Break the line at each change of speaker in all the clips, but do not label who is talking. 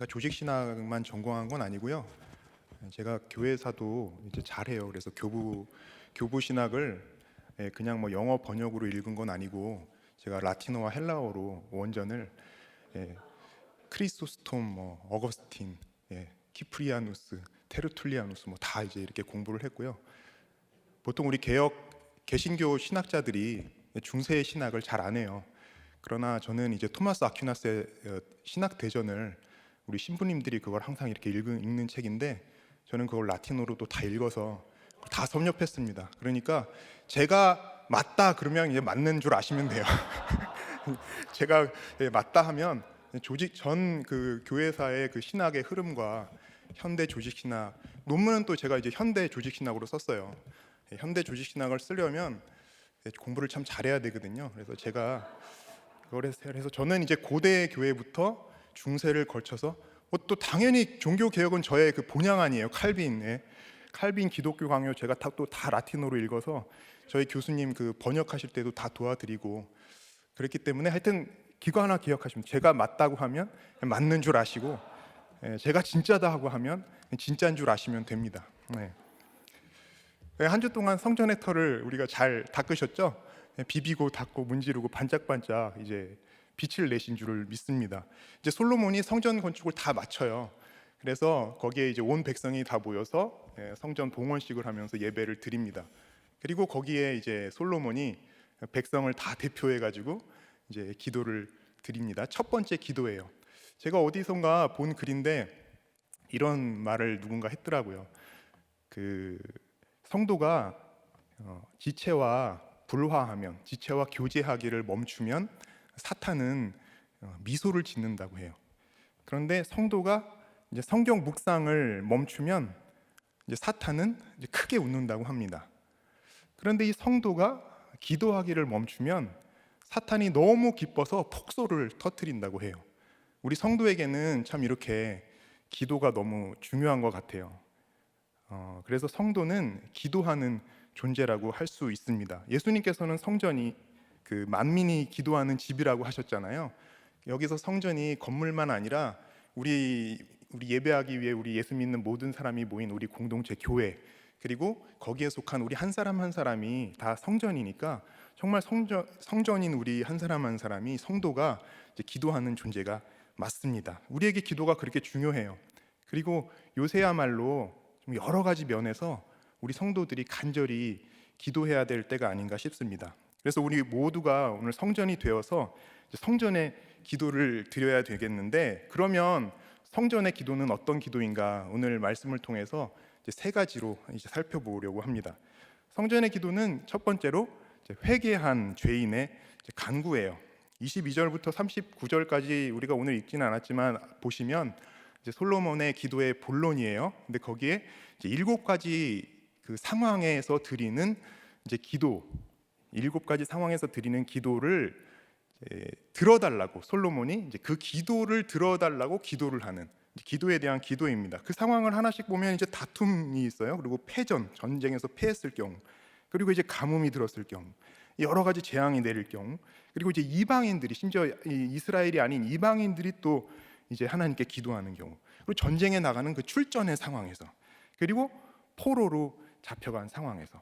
제가 조직 신학만 전공한 건 아니고요. 제가 교회사도 이제 잘해요. 그래서 교부 신학을 그냥 뭐 영어 번역으로 읽은 건 아니고 제가 라틴어와 헬라어로 원전을 크리소스톰, 뭐 어거스틴, 키프리아누스, 테르툴리아누스 뭐 다 이제 이렇게 공부를 했고요. 보통 우리 개신교 신학자들이 중세 신학을 잘 안 해요. 그러나 저는 이제 토마스 아퀴나스의 신학 대전을 우리 신부님들이 그걸 항상 이렇게 읽는 책인데 저는 그걸 라틴어로도 다 읽어서 다 섭렵했습니다. 그러니까 제가 맞다 그러면 이제 맞는 줄 아시면 돼요. 제가 맞다 하면 조직 전 그 교회사의 그 신학의 흐름과 현대 조직 신학 논문은 또 제가 이제 현대 조직 신학으로 썼어요. 현대 조직 신학을 쓰려면 공부를 참 잘해야 되거든요. 그래서 제가 그래서 저는 이제 고대 교회부터 중세를 걸쳐서 또 당연히 종교 개혁은 저의 그 본향 아니에요. 칼빈 기독교 강요 제가 또 다 라틴어로 읽어서 저희 교수님 그 번역하실 때도 다 도와드리고 그랬기 때문에 하여튼 기거 하나 기억하시면 제가 맞다고 하면 맞는 줄 아시고 제가 진짜다 하고 하면 진짜인 줄 아시면 됩니다. 한 주 동안 성전의 털을 우리가 잘 닦으셨죠? 비비고 닦고 문지르고 반짝반짝 이제 빛을 내신 줄을 믿습니다. 이제 솔로몬이 성전 건축을 다 마쳐요. 그래서 거기에 이제 온 백성이 다 모여서 성전 봉헌식을 하면서 예배를 드립니다. 그리고 거기에 이제 솔로몬이 백성을 다 대표해 가지고 이제 기도를 드립니다. 첫 번째 기도예요. 제가 어디선가 본 글인데 이런 말을 누군가 했더라고요. 그 성도가 지체와 불화하면, 지체와 교제하기를 멈추면 사탄은 미소를 짓는다고 해요. 그런데 성도가 이제 성경 묵상을 멈추면 이제 사탄은 이제 크게 웃는다고 합니다. 그런데 이 성도가 기도하기를 멈추면 사탄이 너무 기뻐서 폭소를 터뜨린다고 해요. 우리 성도에게는 참 이렇게 기도가 너무 중요한 것 같아요. 그래서 성도는 기도하는 존재라고 할 수 있습니다. 예수님께서는 성전이 그 만민이 기도하는 집이라고 하셨잖아요. 여기서 성전이 건물만 아니라 우리 예배하기 위해 우리 예수 믿는 모든 사람이 모인 우리 공동체 교회 그리고 거기에 속한 우리 한 사람 한 사람이 다 성전이니까 정말 성전인 우리 한 사람 한 사람이 성도가 이제 기도하는 존재가 맞습니다. 우리에게 기도가 그렇게 중요해요. 그리고 요새야말로 좀 여러 가지 면에서 우리 성도들이 간절히 기도해야 될 때가 아닌가 싶습니다. 그래서 우리 모두가 오늘 성전이 되어서 성전의 기도를 드려야 되겠는데 그러면 성전의 기도는 어떤 기도인가 오늘 말씀을 통해서 세 가지로 이제 살펴보려고 합니다. 성전의 기도는 첫 번째로 회개한 죄인의 간구예요. 22절부터 39절까지 우리가 오늘 읽지는 않았지만 보시면 이제 솔로몬의 기도의 본론이에요. 근데 거기에 이제 7가지 그 상황에서 드리는 이제 기도, 7가지 상황에서 드리는 기도를 들어달라고 솔로몬이 이제 그 기도를 들어달라고 기도를 하는 기도에 대한 기도입니다. 그 상황을 하나씩 보면 이제 다툼이 있어요. 그리고 패전, 전쟁에서 패했을 경우, 그리고 이제 가뭄이 들었을 경우, 여러 가지 재앙이 내릴 경우, 그리고 이제 이방인들이 심지어 이스라엘이 아닌 이방인들이 또 이제 하나님께 기도하는 경우, 그리고 전쟁에 나가는 그 출전의 상황에서, 그리고 포로로 잡혀간 상황에서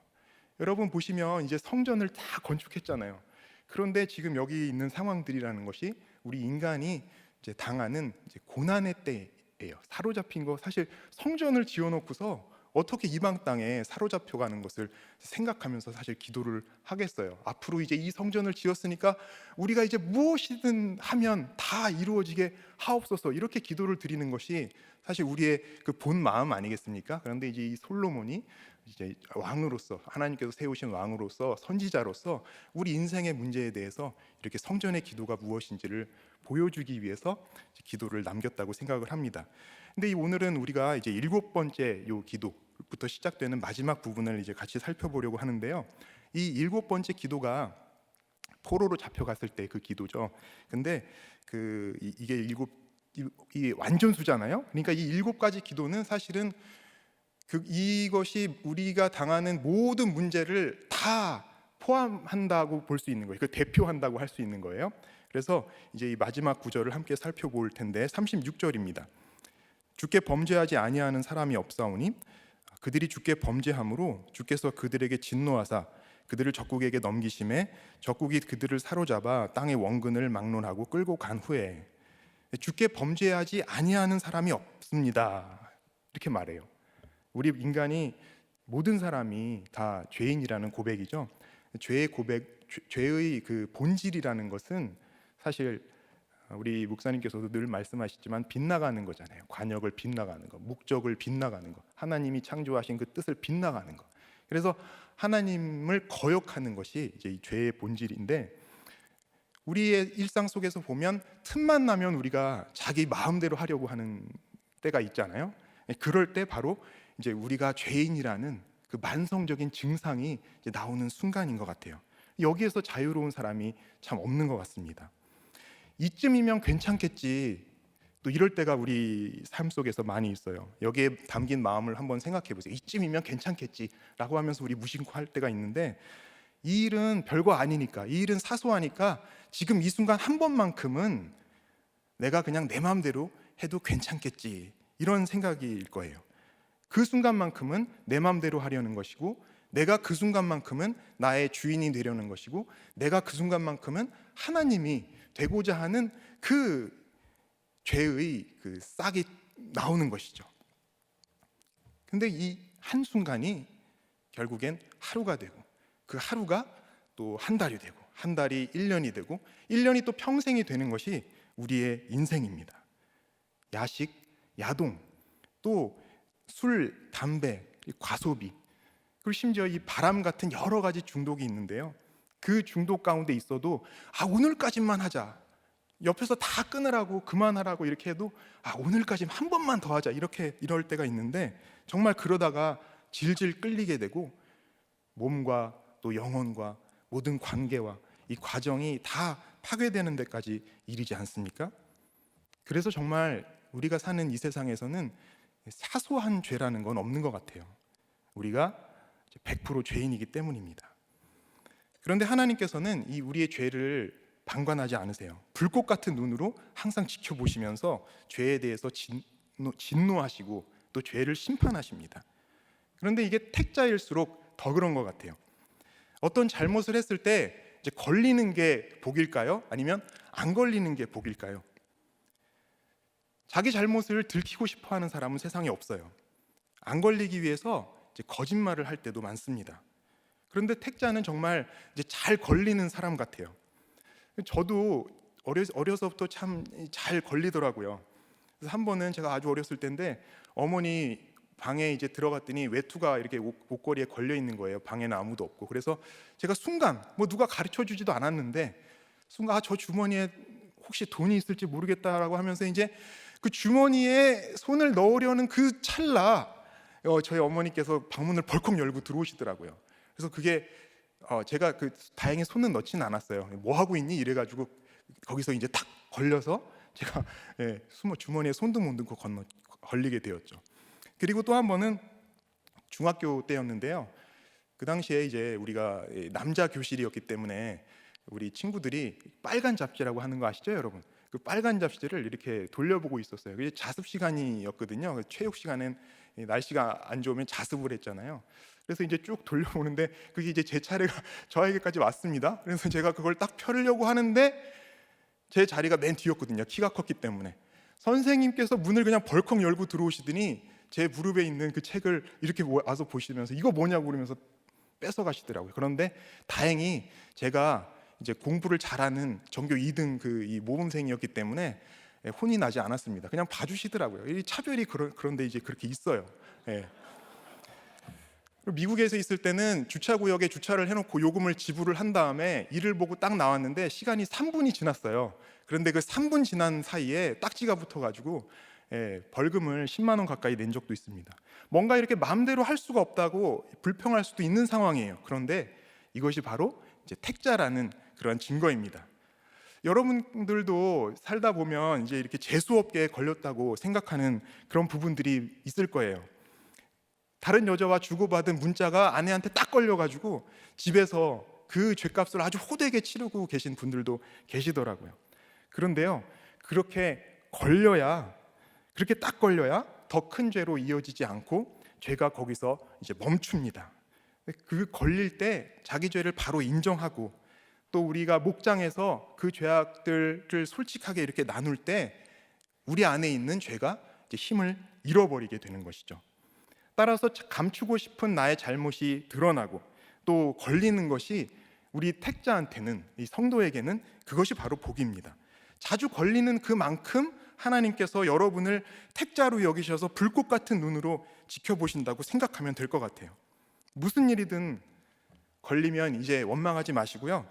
여러분 보시면 이제 성전을 다 건축했잖아요. 그런데 지금 여기 있는 상황들이라는 것이 우리 인간이 이제 당하는 이제 고난의 때예요. 사로잡힌 거 사실 성전을 지어놓고서 어떻게 이방 땅에 사로잡혀가는 것을 생각하면서 사실 기도를 하겠어요. 앞으로 이제 이 성전을 지었으니까 우리가 이제 무엇이든 하면 다 이루어지게 하옵소서 이렇게 기도를 드리는 것이 사실 우리의 그 본 마음 아니겠습니까? 그런데 이제 이 솔로몬이 이제 왕으로서 하나님께서 세우신 왕으로서 선지자로서 우리 인생의 문제에 대해서 이렇게 성전의 기도가 무엇인지를 보여주기 위해서 기도를 남겼다고 생각을 합니다. 근데 오늘은 우리가 이제 7번째 요 기도부터 시작되는 마지막 부분을 이제 같이 살펴보려고 하는데요. 이 7번째 기도가 포로로 잡혀갔을 때 그 기도죠. 근데 이게 이 완전수잖아요. 그러니까 이 7가지 기도는 사실은 이것이 우리가 당하는 모든 문제를 다 포함한다고 볼 수 있는 거예요. 그 대표한다고 할 수 있는 거예요. 그래서 이제 이 마지막 구절을 함께 살펴볼 텐데 36절입니다. 주께 범죄하지 아니하는 사람이 없사오니 그들이 주께 범죄함으로 주께서 그들에게 진노하사 그들을 적국에게 넘기심에 적국이 그들을 사로잡아 땅의 원근을 막론하고 끌고 간 후에 주께 범죄하지 아니하는 사람이 없습니다. 이렇게 말해요. 우리 인간이 모든 사람이 다 죄인이라는 고백이죠. 죄의 고백, 죄의 그 본질이라는 것은 사실 우리 목사님께서도 늘 말씀하시지만 빗나가는 거잖아요. 관역을 빗나가는 거, 목적을 빗나가는 거, 하나님이 창조하신 그 뜻을 빗나가는 거. 그래서 하나님을 거역하는 것이 이제 이 죄의 본질인데, 우리의 일상 속에서 보면 틈만 나면 우리가 자기 마음대로 하려고 하는 때가 있잖아요. 그럴 때 바로 이제 우리가 죄인이라는 그 만성적인 증상이 이제 나오는 순간인 것 같아요. 여기에서 자유로운 사람이 참 없는 것 같습니다. 이쯤이면 괜찮겠지, 또 이럴 때가 우리 삶 속에서 많이 있어요. 여기에 담긴 마음을 한번 생각해 보세요. 이쯤이면 괜찮겠지라고 하면서 우리 무심코 할 때가 있는데, 이 일은 별거 아니니까, 이 일은 사소하니까 지금 이 순간 한 번만큼은 내가 그냥 내 마음대로 해도 괜찮겠지, 이런 생각일 거예요. 그 순간만큼은 내 마음대로 하려는 것이고, 내가 그 순간만큼은 나의 주인이 되려는 것이고, 내가 그 순간만큼은 하나님이 되고자 하는 그 죄의 그 싹이 나오는 것이죠. 근데 이 한순간이 결국엔 하루가 되고, 그 하루가 또 한 달이 되고, 한 달이 1년이 되고, 1년이 또 평생이 되는 것이 우리의 인생입니다. 야식, 야동, 또 술, 담배, 과소비, 그리고 심지어 이 바람 같은 여러 가지 중독이 있는데요. 그 중독 가운데 있어도 오늘까지만 하자, 옆에서 다 끊으라고 그만하라고 이렇게 해도 오늘까지는 한 번만 더 하자, 이럴 때가 있는데, 정말 그러다가 질질 끌리게 되고 몸과 또 영혼과 모든 관계와 이 과정이 다 파괴되는 데까지 이르지 않습니까? 그래서 정말 우리가 사는 이 세상에서는 사소한 죄라는 건 없는 것 같아요. 우리가 100% 죄인이기 때문입니다. 그런데 하나님께서는 이 우리의 죄를 방관하지 않으세요. 불꽃 같은 눈으로 항상 지켜보시면서 죄에 대해서 진노하시고 또 죄를 심판하십니다. 그런데 이게 택자일수록 더 그런 것 같아요. 어떤 잘못을 했을 때 이제 걸리는 게 복일까요? 아니면 안 걸리는 게 복일까요? 자기 잘못을 들키고 싶어하는 사람은 세상에 없어요. 안 걸리기 위해서 이제 거짓말을 할 때도 많습니다. 그런데 택자는 정말 이제 잘 걸리는 사람 같아요. 저도 어려서부터 참 잘 걸리더라고요. 그래서 한 번은 제가 아주 어렸을 때인데, 어머니 방에 이제 들어갔더니 외투가 이렇게 옷걸이에 걸려 있는 거예요. 방에는 아무도 없고. 그래서 제가 순간 누가 가르쳐 주지도 않았는데, 순간 저 주머니에 혹시 돈이 있을지 모르겠다라고 하면서 이제 그 주머니에 손을 넣으려는 그 찰나 저희 어머니께서 방문을 벌컥 열고 들어오시더라고요. 그래서 그게 제가 다행히 손은 넣지는 않았어요. 뭐 하고 있니? 이래가지고 거기서 이제 탁 걸려서 제가 주머니에 손도 못 넣고 걸리게 되었죠. 그리고 또 한 번은 중학교 때였는데요. 그 당시에 이제 우리가 남자 교실이었기 때문에 우리 친구들이 빨간 잡지라고 하는 거 아시죠, 여러분? 그 빨간 잡지를 이렇게 돌려보고 있었어요. 그게 자습 시간이었거든요. 체육 시간엔 날씨가 안 좋으면 자습을 했잖아요. 그래서 이제 쭉 돌려보는데 그게 이제 제 차례가 저에게까지 왔습니다. 그래서 제가 그걸 딱 펴려고 하는데 제 자리가 맨 뒤였거든요. 키가 컸기 때문에. 선생님께서 문을 그냥 벌컥 열고 들어오시더니 제 무릎에 있는 그 책을 이렇게 와서 보시면서 이거 뭐냐고 그러면서 뺏어 가시더라고요. 그런데 다행히 제가 이제 공부를 잘하는 전교 2등 이 모범생이었기 때문에 혼이 나지 않았습니다. 그냥 봐주시더라고요. 이 차별이 그런데 이제 그렇게 있어요. 예. 미국에서 있을 때는 주차구역에 주차를 해놓고 요금을 지불을 한 다음에 일을 보고 딱 나왔는데 시간이 3분이 지났어요. 그런데 그 3분 지난 사이에 딱지가 붙어가지고 벌금을 10만 원 가까이 낸 적도 있습니다. 뭔가 이렇게 마음대로 할 수가 없다고 불평할 수도 있는 상황이에요. 그런데 이것이 바로 이제 택자라는 그런 증거입니다. 여러분들도 살다 보면 이제 이렇게 재수 없게 걸렸다고 생각하는 그런 부분들이 있을 거예요. 다른 여자와 주고받은 문자가 아내한테 딱 걸려가지고 집에서 그 죗값을 아주 호되게 치르고 계신 분들도 계시더라고요. 그런데요, 그렇게 걸려야 그렇게 딱 걸려야 더 큰 죄로 이어지지 않고 죄가 거기서 이제 멈춥니다. 그 걸릴 때 자기 죄를 바로 인정하고, 또 우리가 목장에서 그 죄악들을 솔직하게 이렇게 나눌 때 우리 안에 있는 죄가 이제 힘을 잃어버리게 되는 것이죠. 따라서 감추고 싶은 나의 잘못이 드러나고 또 걸리는 것이 우리 택자한테는, 이 성도에게는 그것이 바로 복입니다. 자주 걸리는 그만큼 하나님께서 여러분을 택자로 여기셔서 불꽃 같은 눈으로 지켜보신다고 생각하면 될 것 같아요. 무슨 일이든 걸리면 이제 원망하지 마시고요.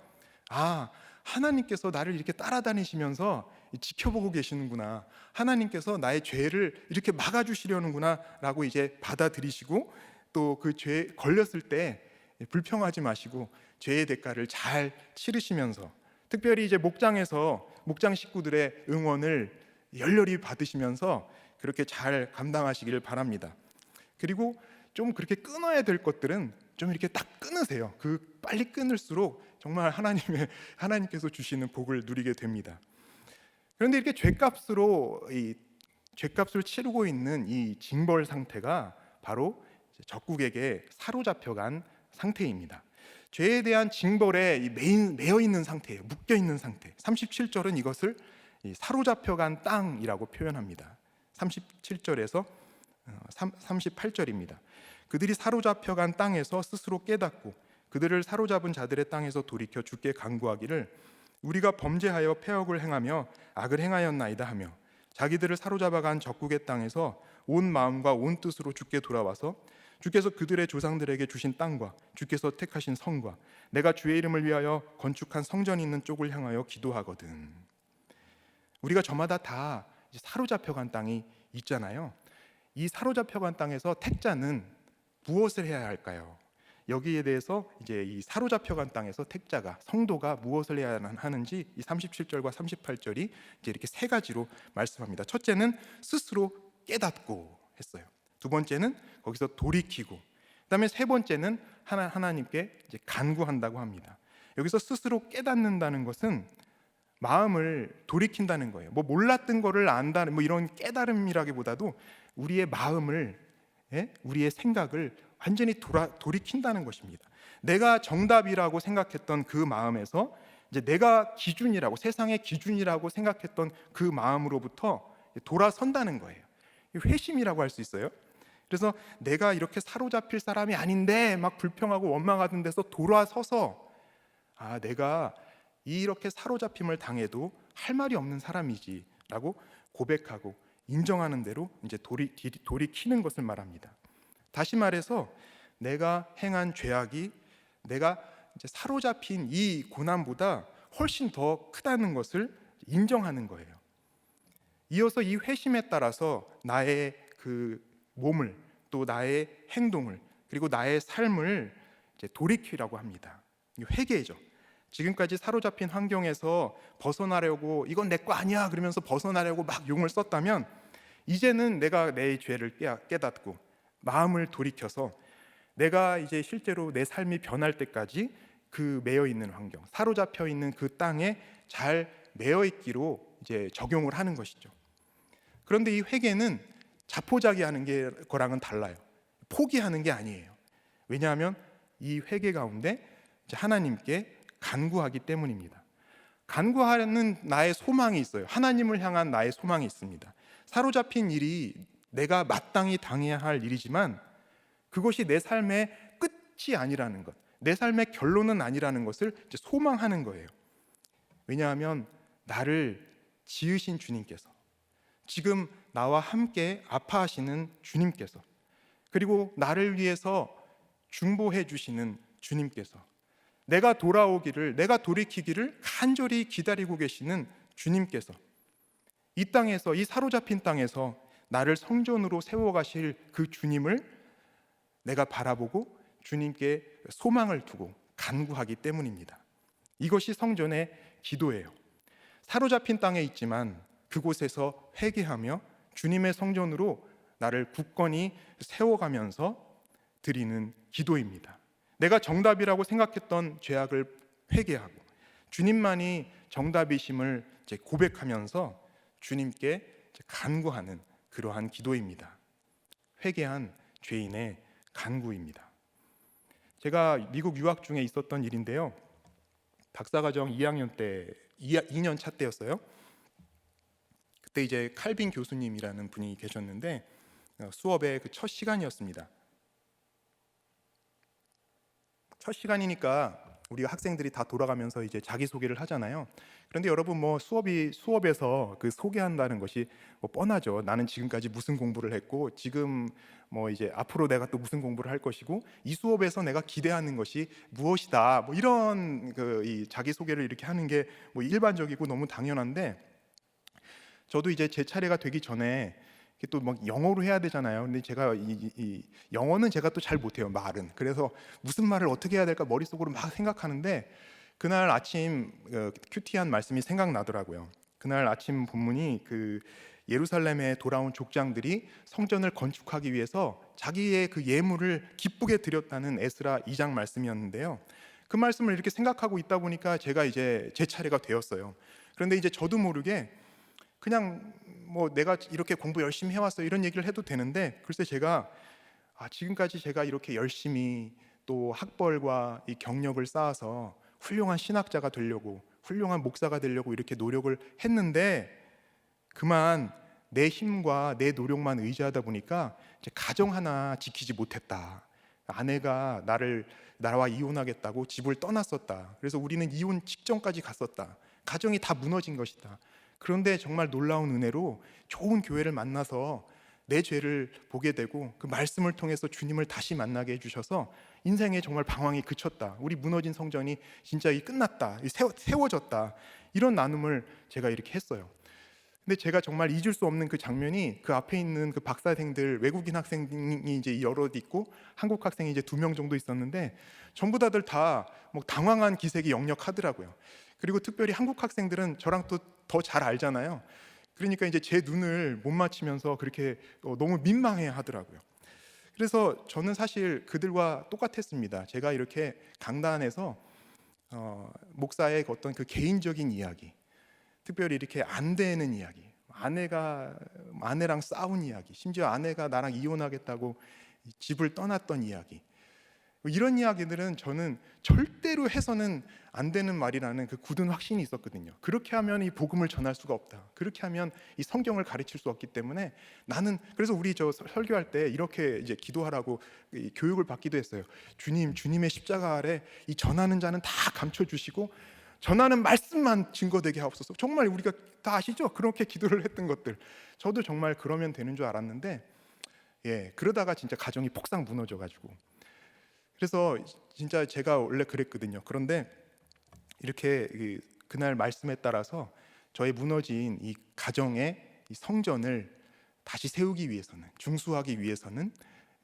아, 하나님께서 나를 이렇게 따라다니시면서 지켜보고 계시는구나, 하나님께서 나의 죄를 이렇게 막아주시려는구나 라고 이제 받아들이시고, 또 그 죄에 걸렸을 때 불평하지 마시고 죄의 대가를 잘 치르시면서, 특별히 이제 목장에서 목장 식구들의 응원을 열렬히 받으시면서 그렇게 잘 감당하시기를 바랍니다. 그리고 좀 그렇게 끊어야 될 것들은 좀 이렇게 딱 끊으세요. 그 빨리 끊을수록 정말 하나님께서 주시는 복을 누리게 됩니다. 그런데 이렇게 죄값을 치르고 있는 이 징벌 상태가 바로 적국에게 사로잡혀간 상태입니다. 죄에 대한 징벌에 매여 있는 상태예요. 묶여 있는 상태. 37절은 이것을 사로잡혀간 땅이라고 표현합니다. 37절에서 38절입니다. 그들이 사로잡혀간 땅에서 스스로 깨닫고 그들을 사로잡은 자들의 땅에서 돌이켜 주께 간구하기를 우리가 범죄하여 패역을 행하며 악을 행하였나이다 하며, 자기들을 사로잡아간 적국의 땅에서 온 마음과 온 뜻으로 주께 돌아와서 주께서 그들의 조상들에게 주신 땅과 주께서 택하신 성과 내가 주의 이름을 위하여 건축한 성전이 있는 쪽을 향하여 기도하거든. 우리가 저마다 다 사로잡혀간 땅이 있잖아요. 이 사로잡혀간 땅에서 택자는 무엇을 해야 할까요? 여기에 대해서 이제 이 사로잡혀간 땅에서 택자가, 성도가 무엇을 해야 하는지 이 37절과 38절이 이제 이렇게 세 가지로 말씀합니다. 첫째는 스스로 깨닫고 했어요. 두 번째는 거기서 돌이키고, 그다음에 세 번째는 하나님께 이제 간구한다고 합니다. 여기서 스스로 깨닫는다는 것은 마음을 돌이킨다는 거예요. 뭐 몰랐던 거를 안다는 뭐 이런 깨달음이라기보다도 우리의 마음을, 우리의 생각을 완전히 돌이킨다는 것입니다. 내가 정답이라고 생각했던 그 마음에서 이제 내가 기준이라고, 세상의 기준이라고 생각했던 그 마음으로부터 돌아선다는 거예요. 회심이라고 할 수 있어요. 그래서 내가 이렇게 사로잡힐 사람이 아닌데 막 불평하고 원망하던 데서 돌아서서, 아, 내가 이렇게 사로잡힘을 당해도 할 말이 없는 사람이지라고 고백하고 인정하는 대로 이제 돌이키는 것을 말합니다. 다시 말해서 내가 행한 죄악이 내가 이제 사로잡힌 이 고난보다 훨씬 더 크다는 것을 인정하는 거예요. 이어서 이 회심에 따라서 나의 그 몸을, 또 나의 행동을, 그리고 나의 삶을 이제 돌이키라고 합니다. 회개죠. 지금까지 사로잡힌 환경에서 벗어나려고 이건 내 거 아니야 그러면서 벗어나려고 막 용을 썼다면, 이제는 내가 내 죄를 깨닫고 마음을 돌이켜서 내가 이제 실제로 내 삶이 변할 때까지 그 매여 있는 환경, 사로잡혀 있는 그 땅에 잘 매여 있기로 이제 적용을 하는 것이죠. 그런데 이 회개는 자포자기하는 거랑은 달라요. 포기하는 게 아니에요. 왜냐하면 이 회개 가운데 이제 하나님께 간구하기 때문입니다. 간구하는 나의 소망이 있어요. 하나님을 향한 나의 소망이 있습니다. 사로잡힌 일이 내가 마땅히 당해야 할 일이지만 그것이 내 삶의 끝이 아니라는 것, 내 삶의 결론은 아니라는 것을 이제 소망하는 거예요. 왜냐하면 나를 지으신 주님께서, 지금 나와 함께 아파하시는 주님께서, 그리고 나를 위해서 중보해 주시는 주님께서, 내가 돌아오기를, 내가 돌이키기를 간절히 기다리고 계시는 주님께서, 이 땅에서, 이 사로잡힌 땅에서 나를 성전으로 세워가실 그 주님을 내가 바라보고 주님께 소망을 두고 간구하기 때문입니다. 이것이 성전의 기도예요. 사로잡힌 땅에 있지만 그곳에서 회개하며 주님의 성전으로 나를 굳건히 세워가면서 드리는 기도입니다. 내가 정답이라고 생각했던 죄악을 회개하고 주님만이 정답이심을 이제 고백하면서 주님께 간구하는 그러한 기도입니다. 회개한 죄인의 간구입니다. 제가 미국 유학 중에 있었던 일인데요. 박사과정 2학년 때 2년 차 때였어요. 그때 이제 칼빈 교수님이라는 분이 계셨는데 수업의 그 첫 시간이었습니다. 첫 시간이니까 우리 학생들이 다 돌아가면서 이제 자기소개를 하잖아요. 그런데 여러분 뭐 수업에서 그 소개한다는 것이 뭐 뻔하죠. 나는 지금까지 무슨 공부를 했고 지금 뭐 이제 앞으로 내가 또 무슨 공부를 할 것이고 이 수업에서 내가 기대하는 것이 무엇이다. 뭐 이런 그 이 자기소개를 이렇게 하는 게 뭐 일반적이고 너무 당연한데 저도 이제 제 차례가 되기 전에 또 막 영어로 해야 되잖아요. 근데 제가 이 영어는 제가 또 잘 못해요, 말은. 그래서 무슨 말을 어떻게 해야 될까 머릿속으로 막 생각하는데 그날 아침 큐티한 말씀이 생각나더라고요. 그날 아침 본문이 그 예루살렘에 돌아온 족장들이 성전을 건축하기 위해서 자기의 그 예물을 기쁘게 드렸다는 에스라 2장 말씀이었는데요. 그 말씀을 이렇게 생각하고 있다 보니까 제가 이제 제 차례가 되었어요. 그런데 이제 저도 모르게 그냥 뭐 내가 이렇게 공부 열심히 해왔어 이런 얘기를 해도 되는데 글쎄 제가 지금까지 제가 이렇게 열심히 또 학벌과 이 경력을 쌓아서 훌륭한 신학자가 되려고 훌륭한 목사가 되려고 이렇게 노력을 했는데 그만 내 힘과 내 노력만 의지하다 보니까 이제 가정 하나 지키지 못했다. 아내가 나와 이혼하겠다고 집을 떠났었다. 그래서 우리는 이혼 직전까지 갔었다. 가정이 다 무너진 것이다. 그런데 정말 놀라운 은혜로 좋은 교회를 만나서 내 죄를 보게 되고 그 말씀을 통해서 주님을 다시 만나게 해주셔서 인생에 정말 방황이 그쳤다. 우리 무너진 성전이 진짜 끝났다. 세워졌다. 이런 나눔을 제가 이렇게 했어요. 근데 제가 정말 잊을 수 없는 그 장면이 그 앞에 있는 그 박사생들 외국인 학생이 이제 여럿 있고 한국 학생이 이제 2명 정도 있었는데 전부 다들 다 뭐 당황한 기색이 역력하더라고요. 그리고 특별히 한국 학생들은 저랑 또 더 잘 알잖아요. 그러니까 이제 제 눈을 못 맞추면서 그렇게 너무 민망해 하더라고요. 그래서 저는 사실 그들과 똑같았습니다. 제가 이렇게 강단에서 목사의 어떤 그 개인적인 이야기, 특별히 이렇게 안 되는 이야기, 아내랑 싸운 이야기, 심지어 아내가 나랑 이혼하겠다고 집을 떠났던 이야기, 이런 이야기들은 저는 절대로 해서는 안 되는 말이라는 그 굳은 확신이 있었거든요. 그렇게 하면 이 복음을 전할 수가 없다. 그렇게 하면 이 성경을 가르칠 수 없기 때문에 나는 그래서 우리 저 설교할 때 이렇게 이제 기도하라고 교육을 받기도 했어요. 주님의 십자가 아래 이 전하는 자는 다 감춰 주시고 전하는 말씀만 증거되게 하옵소서. 정말 우리가 다 아시죠? 그렇게 기도를 했던 것들. 저도 정말 그러면 되는 줄 알았는데 그러다가 진짜 가정이 폭삭 무너져 가지고 그래서 진짜 제가 원래 그랬거든요. 그런데 이렇게 그날 말씀에 따라서 저의 무너진 이 가정의 이 성전을 다시 세우기 위해서는 중수하기 위해서는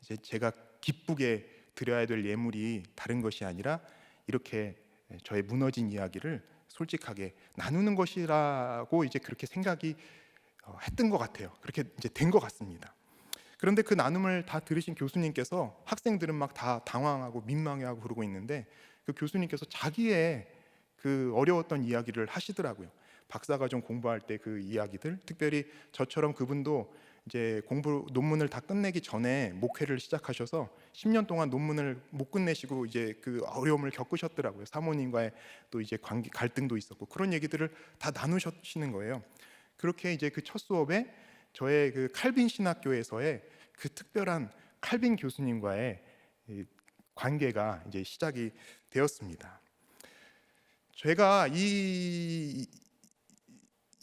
이제 제가 기쁘게 드려야 될 예물이 다른 것이 아니라 이렇게 저의 무너진 이야기를 솔직하게 나누는 것이라고 이제 그렇게 생각이 했던 것 같아요. 그렇게 이제 된 것 같습니다. 그런데 그 나눔을 다 들으신 교수님께서 학생들은 막 다 당황하고 민망해하고 그러고 있는데 그 교수님께서 자기의 그 어려웠던 이야기를 하시더라고요. 박사과정 공부할 때 그 이야기들, 특별히 저처럼 그분도 이제 논문을 다 끝내기 전에 목회를 시작하셔서 10년 동안 논문을 못 끝내시고 이제 그 어려움을 겪으셨더라고요. 사모님과의 또 이제 관계 갈등도 있었고 그런 얘기들을 다 나누시는 거예요. 그렇게 이제 그 첫 수업에 저의 그 칼빈 신학교에서의 그 특별한 칼빈 교수님과의 관계가 이제 시작이 되었습니다. 제가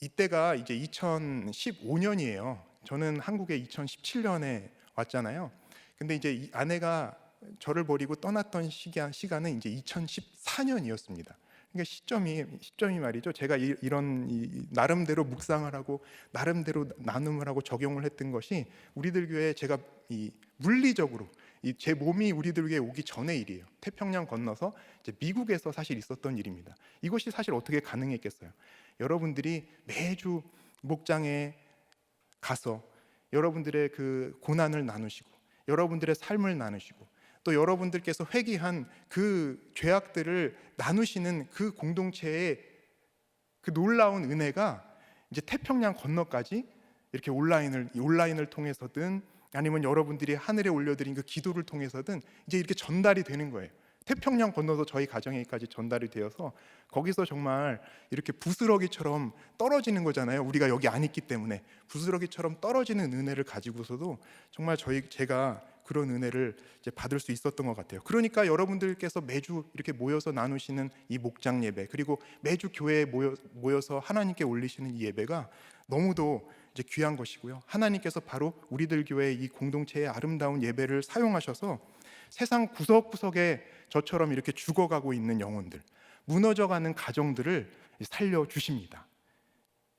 이때가 이제 2015년이에요. 저는 한국에 2017년에 왔잖아요. 근데 이제 아내가 저를 버리고 떠났던 시간은 이제 2014년이었습니다. 그러니까 시점이 말이죠. 제가 이런 나름대로 묵상을 하고 나름대로 나눔을 하고 적용을 했던 것이 우리들 교회에 제가 물리적으로 제 몸이 우리들 교회에 오기 전의 일이에요. 태평양 건너서 이제 미국에서 사실 있었던 일입니다. 이것이 사실 어떻게 가능했겠어요? 여러분들이 매주 목장에 가서 여러분들의 그 고난을 나누시고 여러분들의 삶을 나누시고 또 여러분들께서 회개한 그 죄악들을 나누시는 그 공동체의 그 놀라운 은혜가 이제 태평양 건너까지 이렇게 온라인을 통해서든 아니면 여러분들이 하늘에 올려드린 그 기도를 통해서든 이제 이렇게 전달이 되는 거예요. 태평양 건너서 저희 가정에까지 전달이 되어서 거기서 정말 이렇게 부스러기처럼 떨어지는 거잖아요. 우리가 여기 안 있기 때문에 부스러기처럼 떨어지는 은혜를 가지고서도 정말 제가 그런 은혜를 이제 받을 수 있었던 것 같아요. 그러니까 여러분들께서 매주 이렇게 모여서 나누시는 이 목장 예배, 그리고 매주 교회에 모여서 하나님께 올리시는 이 예배가 너무도 이제 귀한 것이고요. 하나님께서 바로 우리들 교회의 이 공동체의 아름다운 예배를 사용하셔서 세상 구석구석에 저처럼 이렇게 죽어가고 있는 영혼들, 무너져가는 가정들을 살려주십니다.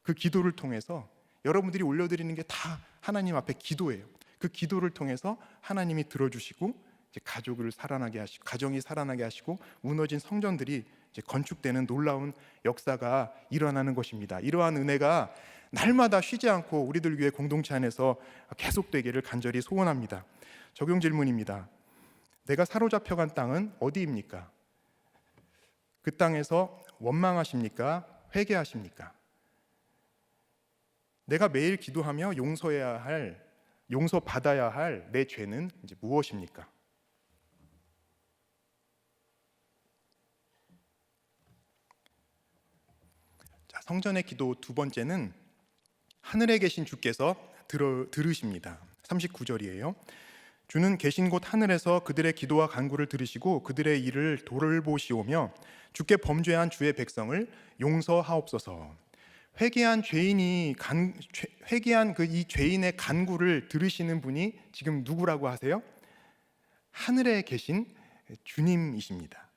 그 기도를 통해서 여러분들이 올려드리는 게 다 하나님 앞에 기도예요. 그 기도를 통해서 하나님이 들어주시고 이제 가정이 살아나게 하시고 무너진 성전들이 이제 건축되는 놀라운 역사가 일어나는 것입니다. 이러한 은혜가 날마다 쉬지 않고 우리들 교회 공동체 안에서 계속되기를 간절히 소원합니다. 적용 질문입니다. 내가 사로잡혀간 땅은 어디입니까? 그 땅에서 원망하십니까? 회개하십니까? 내가 매일 기도하며 용서받아야 할 내 죄는 이제 무엇입니까? 자, 성전의 기도 두 번째는 하늘에 계신 주께서 들으십니다. 39절이에요. 주는 계신 곳 하늘에서 그들의 기도와 간구를 들으시고 그들의 일을 돌보시오며 주께 범죄한 주의 백성을 용서하옵소서. 회개한 이 죄인의 간구를 들으시는 분이 지금 누구라고 하세요? 하늘에 계신 주님이십니다.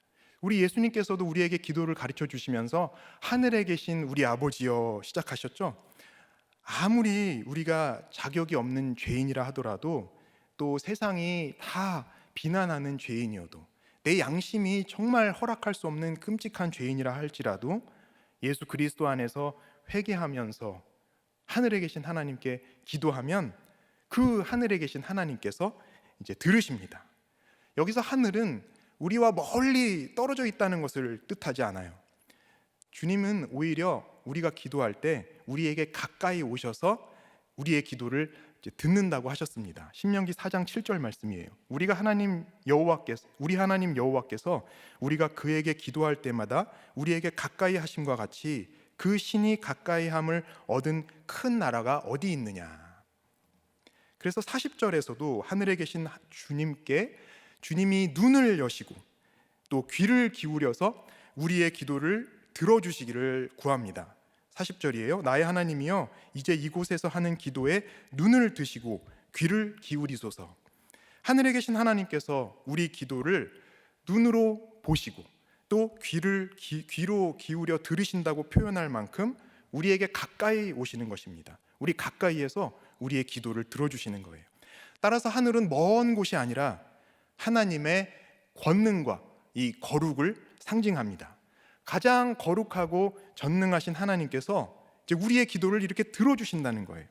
우리 예수님께서도 우리에게 기도를 가르쳐 주시면서 하늘에 계신 우리 아버지여 시작하셨죠. 아무리 우리가 자격이 없는 죄인이라 하더라도, 또 세상이 다 비난하는 죄인이어도, 내 양심이 정말 허락할 수 없는 끔찍한 죄인이라 할지라도 예수 그리스도 안에서 회개하면서 하늘에 계신 하나님께 기도하면 그 하늘에 계신 하나님께서 이제 들으십니다. 여기서 하늘은 우리와 멀리 떨어져 있다는 것을 뜻하지 않아요. 주님은 오히려 우리가 기도할 때 우리에게 가까이 오셔서 우리의 기도를 듣는다고 하셨습니다. 신명기 4장 7절 말씀이에요. 우리 하나님 여호와께서 우리가 그에게 기도할 때마다 우리에게 가까이 하심과 같이 그 신이 가까이함을 얻은 큰 나라가 어디 있느냐. 그래서 40절에서도 하늘에 계신 주님이 눈을 여시고 또 귀를 기울여서 우리의 기도를 들어주시기를 구합니다. 40절이에요. 나의 하나님이여, 이제 이곳에서 하는 기도에 눈을 드시고 귀를 기울이소서. 하늘에 계신 하나님께서 우리 기도를 눈으로 보시고 또 귀로 기울여 들으신다고 표현할 만큼 우리에게 가까이 오시는 것입니다. 우리 가까이에서 우리의 기도를 들어주시는 거예요. 따라서 하늘은 먼 곳이 아니라 하나님의 권능과 이 거룩을 상징합니다. 가장 거룩하고 전능하신 하나님께서 이제 우리의 기도를 이렇게 들어주신다는 거예요.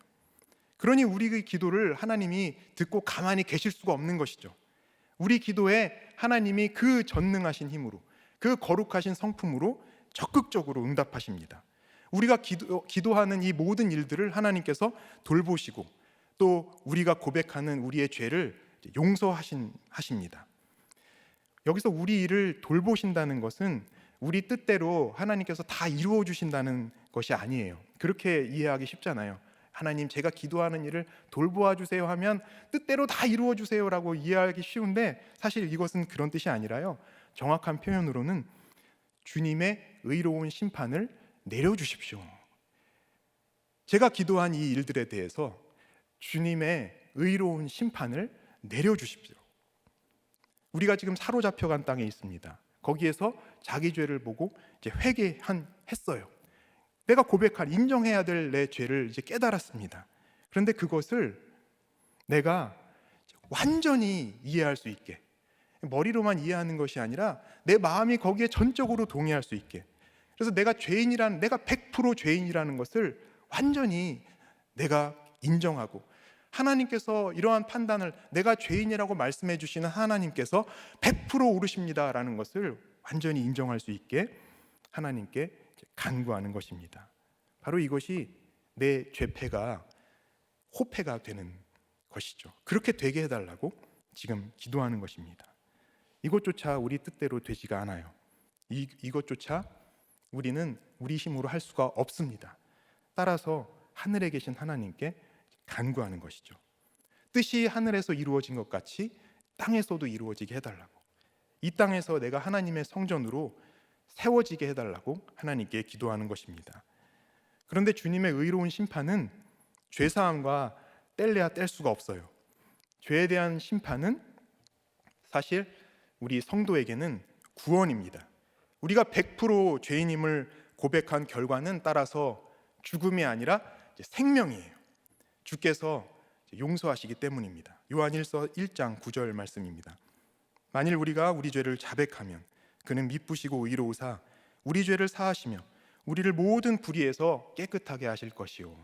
그러니 우리의 기도를 하나님이 듣고 가만히 계실 수가 없는 것이죠. 우리 기도에 하나님이 그 전능하신 힘으로, 그 거룩하신 성품으로 적극적으로 응답하십니다. 우리가 기도하는 이 모든 일들을 하나님께서 돌보시고 또 우리가 고백하는 우리의 죄를 용서하십니다. 여기서 우리 일을 돌보신다는 것은 우리 뜻대로 하나님께서 다 이루어 주신다는 것이 아니에요. 그렇게 이해하기 쉽잖아요. 하나님, 제가 기도하는 일을 돌보아 주세요 하면 뜻대로 다 이루어 주세요라고 이해하기 쉬운데, 사실 이것은 그런 뜻이 아니라요, 정확한 표현으로는 주님의 의로운 심판을 내려주십시오. 제가 기도한 이 일들에 대해서 주님의 의로운 심판을 내려주십시오. 우리가 지금 사로잡혀간 땅에 있습니다. 거기에서 자기 죄를 보고 이제 회개했어요. 내가 인정해야 될 내 죄를 이제 깨달았습니다. 그런데 그것을 내가 완전히 이해할 수 있게, 머리로만 이해하는 것이 아니라 내 마음이 거기에 전적으로 동의할 수 있게, 그래서 내가 100% 죄인이라는 것을 완전히 내가 인정하고, 하나님께서 이러한 판단을, 내가 죄인이라고 말씀해 주시는 하나님께서 100% 옳으십니다라는 것을 완전히 인정할 수 있게 하나님께 간구하는 것입니다. 바로 이것이 내 죄패가 호패가 되는 것이죠. 그렇게 되게 해달라고 지금 기도하는 것입니다. 이것조차 우리 뜻대로 되지가 않아요. 이것조차 우리는 우리 힘으로 할 수가 없습니다. 따라서 하늘에 계신 하나님께 간구하는 것이죠. 뜻이 하늘에서 이루어진 것 같이 땅에서도 이루어지게 해달라고, 이 땅에서 내가 하나님의 성전으로 세워지게 해달라고 하나님께 기도하는 것입니다. 그런데 주님의 의로운 심판은 죄사함과 뗄래야 뗄 수가 없어요. 죄에 대한 심판은 사실 우리 성도에게는 구원입니다. 우리가 100% 죄인임을 고백한 결과는 따라서 죽음이 아니라 생명이에요. 주께서 용서하시기 때문입니다. 요한일서 1장 9절 말씀입니다. 만일 우리가 우리 죄를 자백하면 그는 미쁘시고 의로우사 우리 죄를 사하시며 우리를 모든 불의에서 깨끗하게 하실 것이요.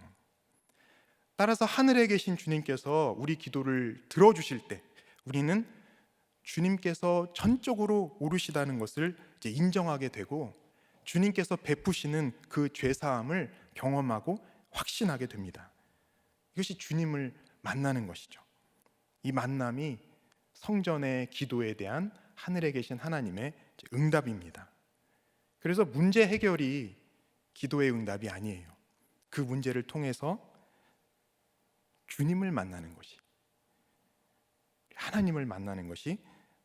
따라서 하늘에 계신 주님께서 우리 기도를 들어주실 때 우리는 주님께서 전적으로 옳으시다는 것을 이제 인정하게 되고 주님께서 베푸시는 그 죄사함을 경험하고 확신하게 됩니다. 이것이 주님을 만나는 것이죠. 이 만남이 성전의 기도에 대한 하늘에 계신 하나님의 응답입니다. 그래서 문제 해결이 기도의 응답이 아니에요. 그 문제를 통해서 주님을 만나는 것이, 하나님을 만나는 것이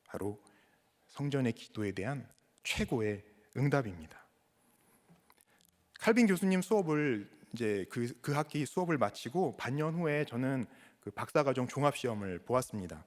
바로 성전의 기도에 대한 최고의 응답입니다. 칼빈 교수님 수업을 이제 그 학기 수업을 마치고 반년 후에 저는 그 박사과정 종합시험을 보았습니다.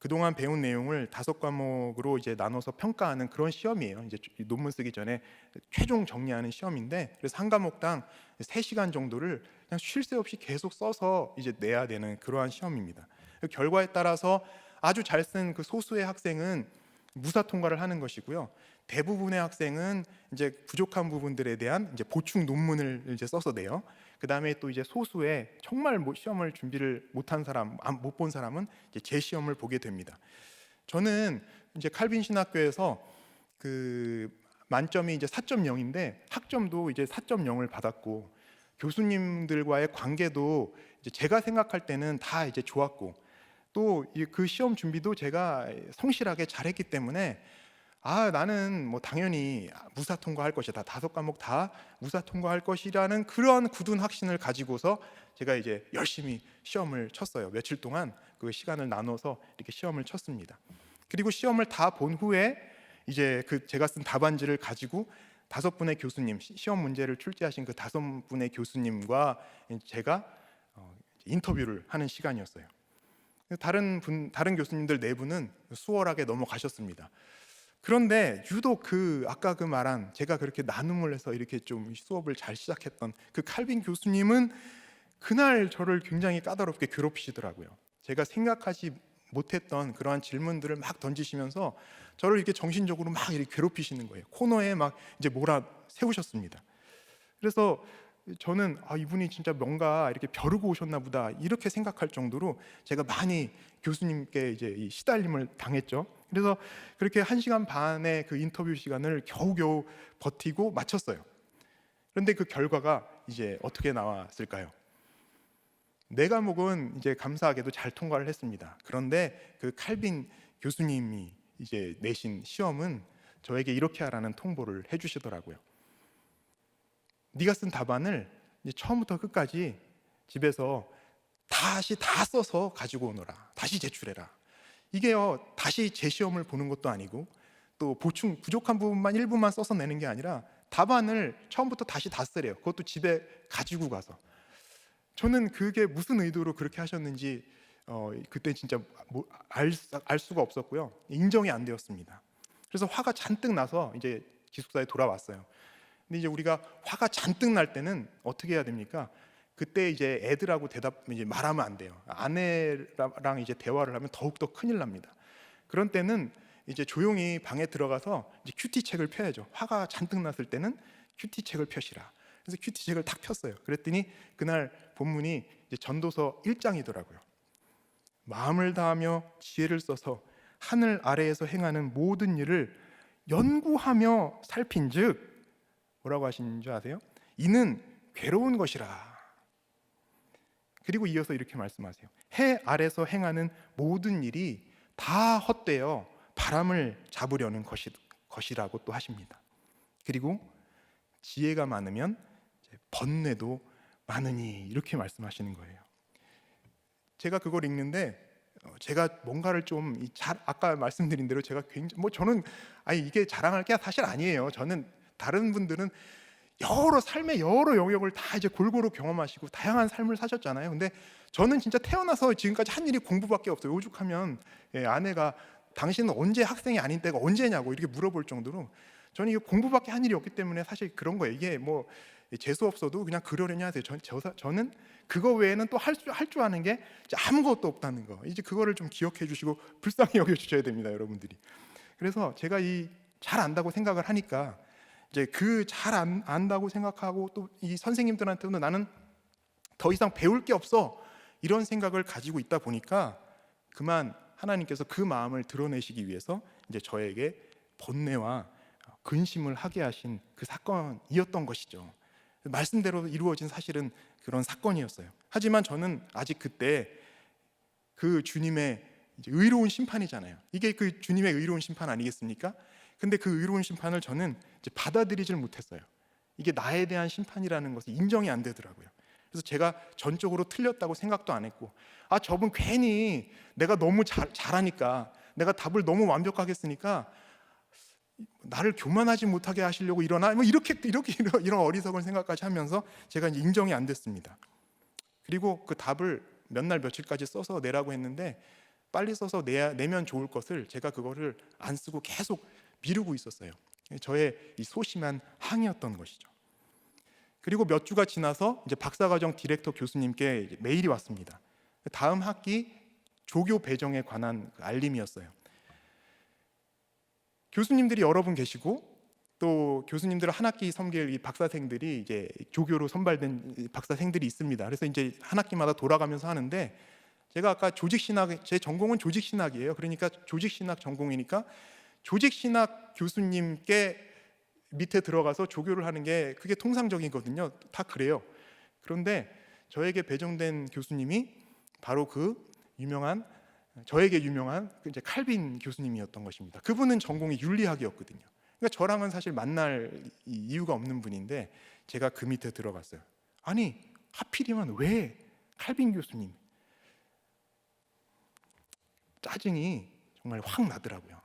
그동안 배운 내용을 5과목으로 이제 나눠서 평가하는 그런 시험이에요. 이제 논문 쓰기 전에 최종 정리하는 시험인데, 그래서 한 과목당 3시간 정도를 그냥 쉴 새 없이 계속 써서 이제 내야 되는 그러한 시험입니다. 그 결과에 따라서 아주 잘 쓴 그 소수의 학생은 무사 통과를 하는 것이고요. 대부분의 학생은 이제 부족한 부분들에 대한 이제 보충 논문을 이제 써서 내요. 그 다음에 또 이제 소수의 정말 시험을 준비를 못한 사람, 못 본 사람은 이제 재시험을 보게 됩니다. 저는 이제 칼빈 신학교에서 그 만점이 이제 4.0인데 학점도 이제 4.0을 받았고 교수님들과의 관계도 이제 제가 생각할 때는 다 이제 좋았고 또 그 시험 준비도 제가 성실하게 잘했기 때문에 나는 뭐 당연히 무사 통과할 것이다. 5과목 다 무사 통과할 것이라는 그런 굳은 확신을 가지고서 제가 이제 열심히 시험을 쳤어요. 며칠 동안 그 시간을 나눠서 이렇게 시험을 쳤습니다. 그리고 시험을 다 본 후에 이제 그 제가 쓴 답안지를 가지고 5분의 교수님, 시험 문제를 출제하신 그 5분의 교수님과 제가 인터뷰를 하는 시간이었어요. 다른 교수님들 4분은 수월하게 넘어가셨습니다. 그런데 유독 아까 그 말한 제가 그렇게 나눔을 해서 이렇게 좀 수업을 잘 시작했던 그 칼빈 교수님은 그날 저를 굉장히 까다롭게 괴롭히시더라고요. 제가 생각하지 못했던 그러한 질문들을 막 던지시면서 저를 이렇게 정신적으로 막 이렇게 괴롭히시는 거예요. 코너에 막 이제 몰아 세우셨습니다. 그래서 저는 이분이 진짜 뭔가 이렇게 벼르고 오셨나 보다 이렇게 생각할 정도로 제가 많이 교수님께 이제 이 시달림을 당했죠. 그래서 그렇게 1시간 반의 그 인터뷰 시간을 겨우겨우 버티고 마쳤어요. 그런데 그 결과가 이제 어떻게 나왔을까요? 4과목은 이제 감사하게도 잘 통과를 했습니다. 그런데 그 칼빈 교수님이 이제 내신 시험은 저에게 이렇게 하라는 통보를 해주시더라고요. 네가 쓴 답안을 이제 처음부터 끝까지 집에서 다시 다 써서 가지고 오너라. 다시 제출해라. 이게요, 다시 재시험을 보는 것도 아니고 또 보충 부족한 부분만 일부만 써서 내는 게 아니라 답안을 처음부터 다시 다 쓰래요. 그것도 집에 가지고 가서. 저는 그게 무슨 의도로 그렇게 하셨는지 그때 진짜 알 수가 없었고요. 인정이 안 되었습니다. 그래서 화가 잔뜩 나서 이제 기숙사에 돌아왔어요. 근데 이제 우리가 화가 잔뜩 날 때는 어떻게 해야 됩니까? 그때 이제 애들하고 이제 말하면 안 돼요. 아내랑 이제 대화를 하면 더욱더 큰일 납니다. 그런 때는 이제 조용히 방에 들어가서 이제 큐티책을 펴야죠. 화가 잔뜩 났을 때는 큐티책을 펴시라. 그래서 큐티책을 탁 폈어요. 그랬더니 그날 본문이 이제 전도서 1장이더라고요. 마음을 다하며 지혜를 써서 하늘 아래에서 행하는 모든 일을 연구하며 살핀즉 뭐라고 하신 줄 아세요? 이는 괴로운 것이라. 그리고 이어서 이렇게 말씀하세요. 해 아래서 행하는 모든 일이 다 헛되어 바람을 잡으려는 것이라고 또 하십니다. 그리고 지혜가 많으면 번뇌도 많으니 이렇게 말씀하시는 거예요. 제가 그걸 읽는데 제가 뭔가를 좀 아까 말씀드린 대로 제가 굉장히 저는 이게 자랑할 게 사실 아니에요. 저는 다른 분들은 삶의 여러 영역을 다 이제 골고루 경험하시고 다양한 삶을 사셨잖아요. 근데 저는 진짜 태어나서 지금까지 한 일이 공부밖에 없어요. 오죽하면 아내가 당신은 언제 학생이 아닌 때가 언제냐고 이렇게 물어볼 정도로 저는 이게 공부밖에 한 일이 없기 때문에 사실 그런 거예요. 이게 재수 없어도 그냥 그러려니 하세요. 저는 그거 외에는 또 할 줄 아는 게 아무것도 없다는 거. 이제 그거를 좀 기억해 주시고 불쌍히 여겨 주셔야 됩니다, 여러분들이. 그래서 제가 잘 안다고 생각을 하니까 이제 잘 안다고 생각하고 또 이 선생님들한테도 나는 더 이상 배울 게 없어 이런 생각을 가지고 있다 보니까 그만 하나님께서 그 마음을 드러내시기 위해서 이제 저에게 번뇌와 근심을 하게 하신 그 사건이었던 것이죠. 말씀대로 이루어진 사실은 그런 사건이었어요. 하지만 저는 아직 그때 그 주님의 이제 의로운 심판이잖아요. 이게 그 주님의 의로운 심판 아니겠습니까? 근데 그 의로운 심판을 저는 이제 받아들이질 못했어요. 이게 나에 대한 심판이라는 것이 인정이 안 되더라고요. 그래서 제가 전적으로 틀렸다고 생각도 안 했고, 저분 괜히 내가 너무 잘하니까, 내가 답을 너무 완벽하게 했으니까 나를 교만하지 못하게 하시려고 이러나, 이런 어리석은 생각까지 하면서 제가 이제 인정이 안 됐습니다. 그리고 그 답을 몇 날 며칠까지 써서 내라고 했는데 빨리 써서 내면 좋을 것을 제가 그거를 안 쓰고 계속 미루고 있었어요. 저의 이 소심한 항의였던 것이죠. 그리고 몇 주가 지나서 이제 박사과정 디렉터 교수님께 메일이 왔습니다. 다음 학기 조교 배정에 관한 알림이었어요. 교수님들이 여러 분 계시고 또 교수님들 한 학기 섬길 이 박사생들이 이제 조교로 선발된 박사생들이 있습니다. 그래서 이제 한 학기마다 돌아가면서 하는데 제가 아까 조직신학, 제 전공은 조직신학이에요. 그러니까 조직신학 전공이니까 조직신학 교수님께 밑에 들어가서 조교를 하는 게 그게 통상적이거든요. 다 그래요. 그런데 저에게 배정된 교수님이 바로 저에게 유명한 이제 칼빈 교수님이었던 것입니다. 그분은 전공이 윤리학이었거든요. 그러니까 저랑은 사실 만날 이유가 없는 분인데 제가 그 밑에 들어갔어요. 아니 하필이면 왜 칼빈 교수님? 짜증이 정말 확 나더라고요.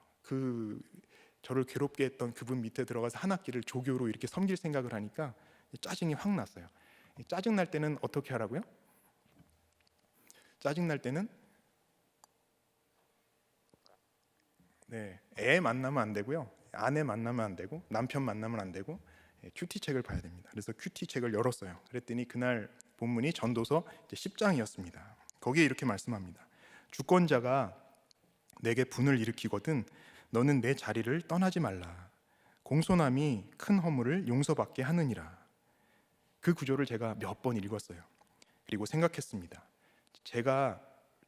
저를 괴롭게 했던 그분 밑에 들어가서 한 학기를 조교로 이렇게 섬길 생각을 하니까 짜증이 확 났어요. 짜증 날 때는 어떻게 하라고요? 짜증 날 때는 애 만나면 안 되고요, 아내 만나면 안 되고, 남편 만나면 안 되고, 큐티 책을 봐야 됩니다. 그래서 큐티 책을 열었어요. 그랬더니 그날 본문이 전도서 10장이었습니다. 거기에 이렇게 말씀합니다. 주권자가 내게 분을 일으키거든 너는 내 자리를 떠나지 말라. 공손함이 큰 허물을 용서받게 하느니라. 그 구절을 제가 몇 번 읽었어요. 그리고 생각했습니다. 제가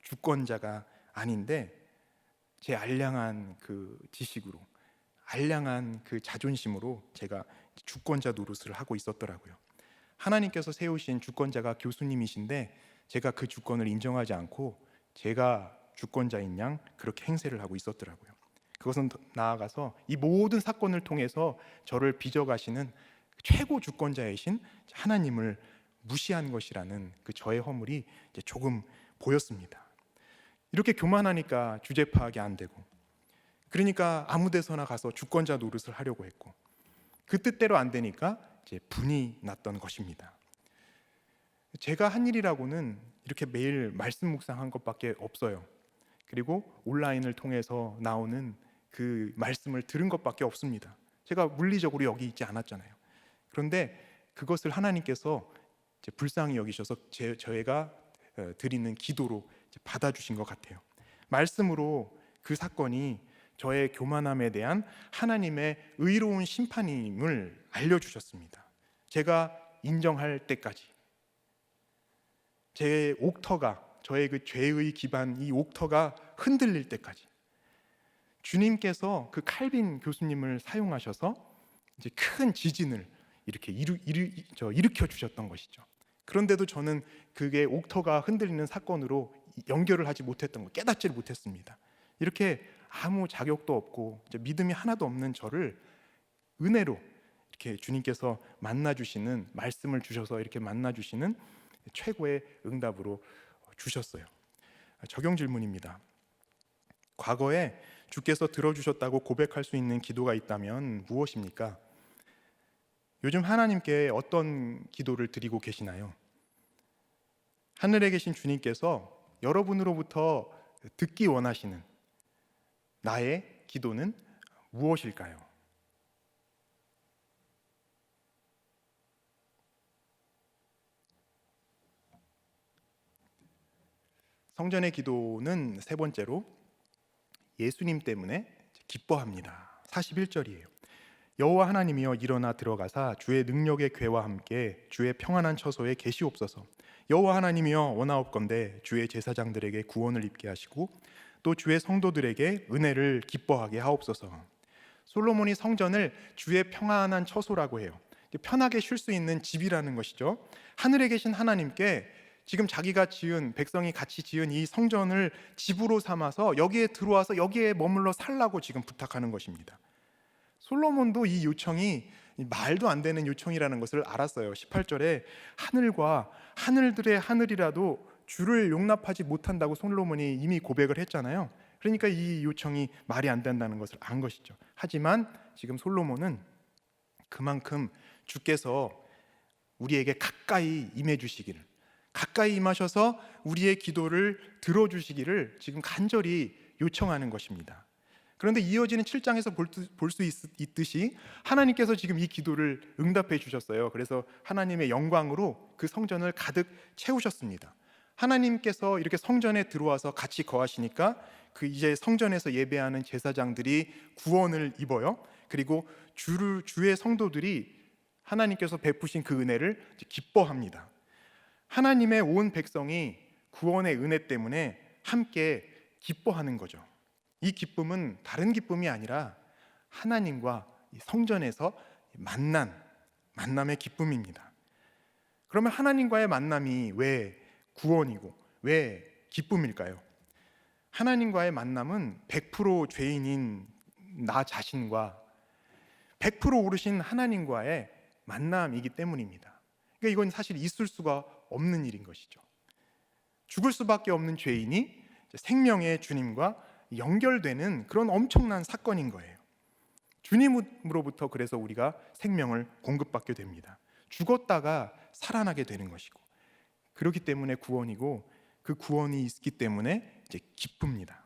주권자가 아닌데 제 알량한 그 지식으로, 알량한 그 자존심으로 제가 주권자 노릇을 하고 있었더라고요. 하나님께서 세우신 주권자가 교수님이신데 제가 그 주권을 인정하지 않고 제가 주권자인 양 그렇게 행세를 하고 있었더라고요. 그것은 나아가서 이 모든 사건을 통해서 저를 빚어가시는 최고 주권자이신 하나님을 무시한 것이라는 그 저의 허물이 이제 조금 보였습니다. 이렇게 교만하니까 주제 파악이 안 되고, 그러니까 아무 데서나 가서 주권자 노릇을 하려고 했고, 그 뜻대로 안 되니까 이제 분이 났던 것입니다. 제가 한 일이라고는 이렇게 매일 말씀 묵상한 것밖에 없어요. 그리고 온라인을 통해서 나오는 그 말씀을 들은 것밖에 없습니다. 제가 물리적으로 여기 있지 않았잖아요. 그런데 그것을 하나님께서 이제 불쌍히 여기셔서 저희가 드리는 기도로 받아주신 것 같아요. 말씀으로 그 사건이 저의 교만함에 대한 하나님의 의로운 심판임을 알려주셨습니다. 제가 인정할 때까지, 제 옥터가, 저의 그 죄의 기반, 이 옥터가 흔들릴 때까지 주님께서 그 칼빈 교수님을 사용하셔서 이제 큰 지진을 이렇게 일으켜 주셨던 것이죠. 그런데도 저는 그게 옥터가 흔들리는 사건으로 연결을 하지 못했던 거, 깨닫지를 못했습니다. 이렇게 아무 자격도 없고 이제 믿음이 하나도 없는 저를 은혜로 이렇게 주님께서 만나주시는, 말씀을 주셔서 이렇게 만나주시는 최고의 응답으로 주셨어요. 적용 질문입니다. 과거에 주께서 들어주셨다고 고백할 수 있는 기도가 있다면 무엇입니까? 요즘 하나님께 어떤 기도를 드리고 계시나요? 하늘에 계신 주님께서 여러분으로부터 듣기 원하시는 나의 기도는 무엇일까요? 성전의 기도는 세 번째로 예수님 때문에 기뻐합니다. 41절이에요. 여호와 하나님이여 일어나 들어가사 주의 능력의 궤와 함께 주의 평안한 처소에 계시옵소서. 여호와 하나님이여 원하옵건대 주의 제사장들에게 구원을 입게 하시고 또 주의 성도들에게 은혜를 기뻐하게 하옵소서. 솔로몬이 성전을 주의 평안한 처소라고 해요. 편하게 쉴 수 있는 집이라는 것이죠. 하늘에 계신 하나님께 지금 자기가 지은, 백성이 같이 지은 이 성전을 집으로 삼아서 여기에 들어와서 여기에 머물러 살라고 지금 부탁하는 것입니다. 솔로몬도 이 요청이 말도 안 되는 요청이라는 것을 알았어요. 18절에 하늘과 하늘들의 하늘이라도 주를 용납하지 못한다고 솔로몬이 이미 고백을 했잖아요. 그러니까 이 요청이 말이 안 된다는 것을 안 것이죠. 하지만 지금 솔로몬은 그만큼 주께서 우리에게 가까이 임해 주시기를, 가까이 임하셔서 우리의 기도를 들어주시기를 지금 간절히 요청하는 것입니다. 그런데 이어지는 7장에서 볼 수 있듯이 하나님께서 지금 이 기도를 응답해 주셨어요. 그래서 하나님의 영광으로 그 성전을 가득 채우셨습니다. 하나님께서 이렇게 성전에 들어와서 같이 거하시니까 그 이제 성전에서 예배하는 제사장들이 구원을 입어요. 그리고 주의 성도들이 하나님께서 베푸신 그 은혜를 기뻐합니다. 하나님의 온 백성이 구원의 은혜 때문에 함께 기뻐하는 거죠. 이 기쁨은 다른 기쁨이 아니라 하나님과 성전에서 만남의 기쁨입니다. 그러면 하나님과의 만남이 왜 구원이고 왜 기쁨일까요? 하나님과의 만남은 100% 죄인인 나 자신과 100% 오르신 하나님과의 만남이기 때문입니다. 그러니까 이건 사실 있을 수가 없는 일인 것이죠. 죽을 수밖에 없는 죄인이 생명의 주님과 연결되는 그런 엄청난 사건인 거예요. 주님으로부터 그래서 우리가 생명을 공급받게 됩니다. 죽었다가 살아나게 되는 것이고, 그렇기 때문에 구원이고, 그 구원이 있기 때문에 이제 기쁩니다.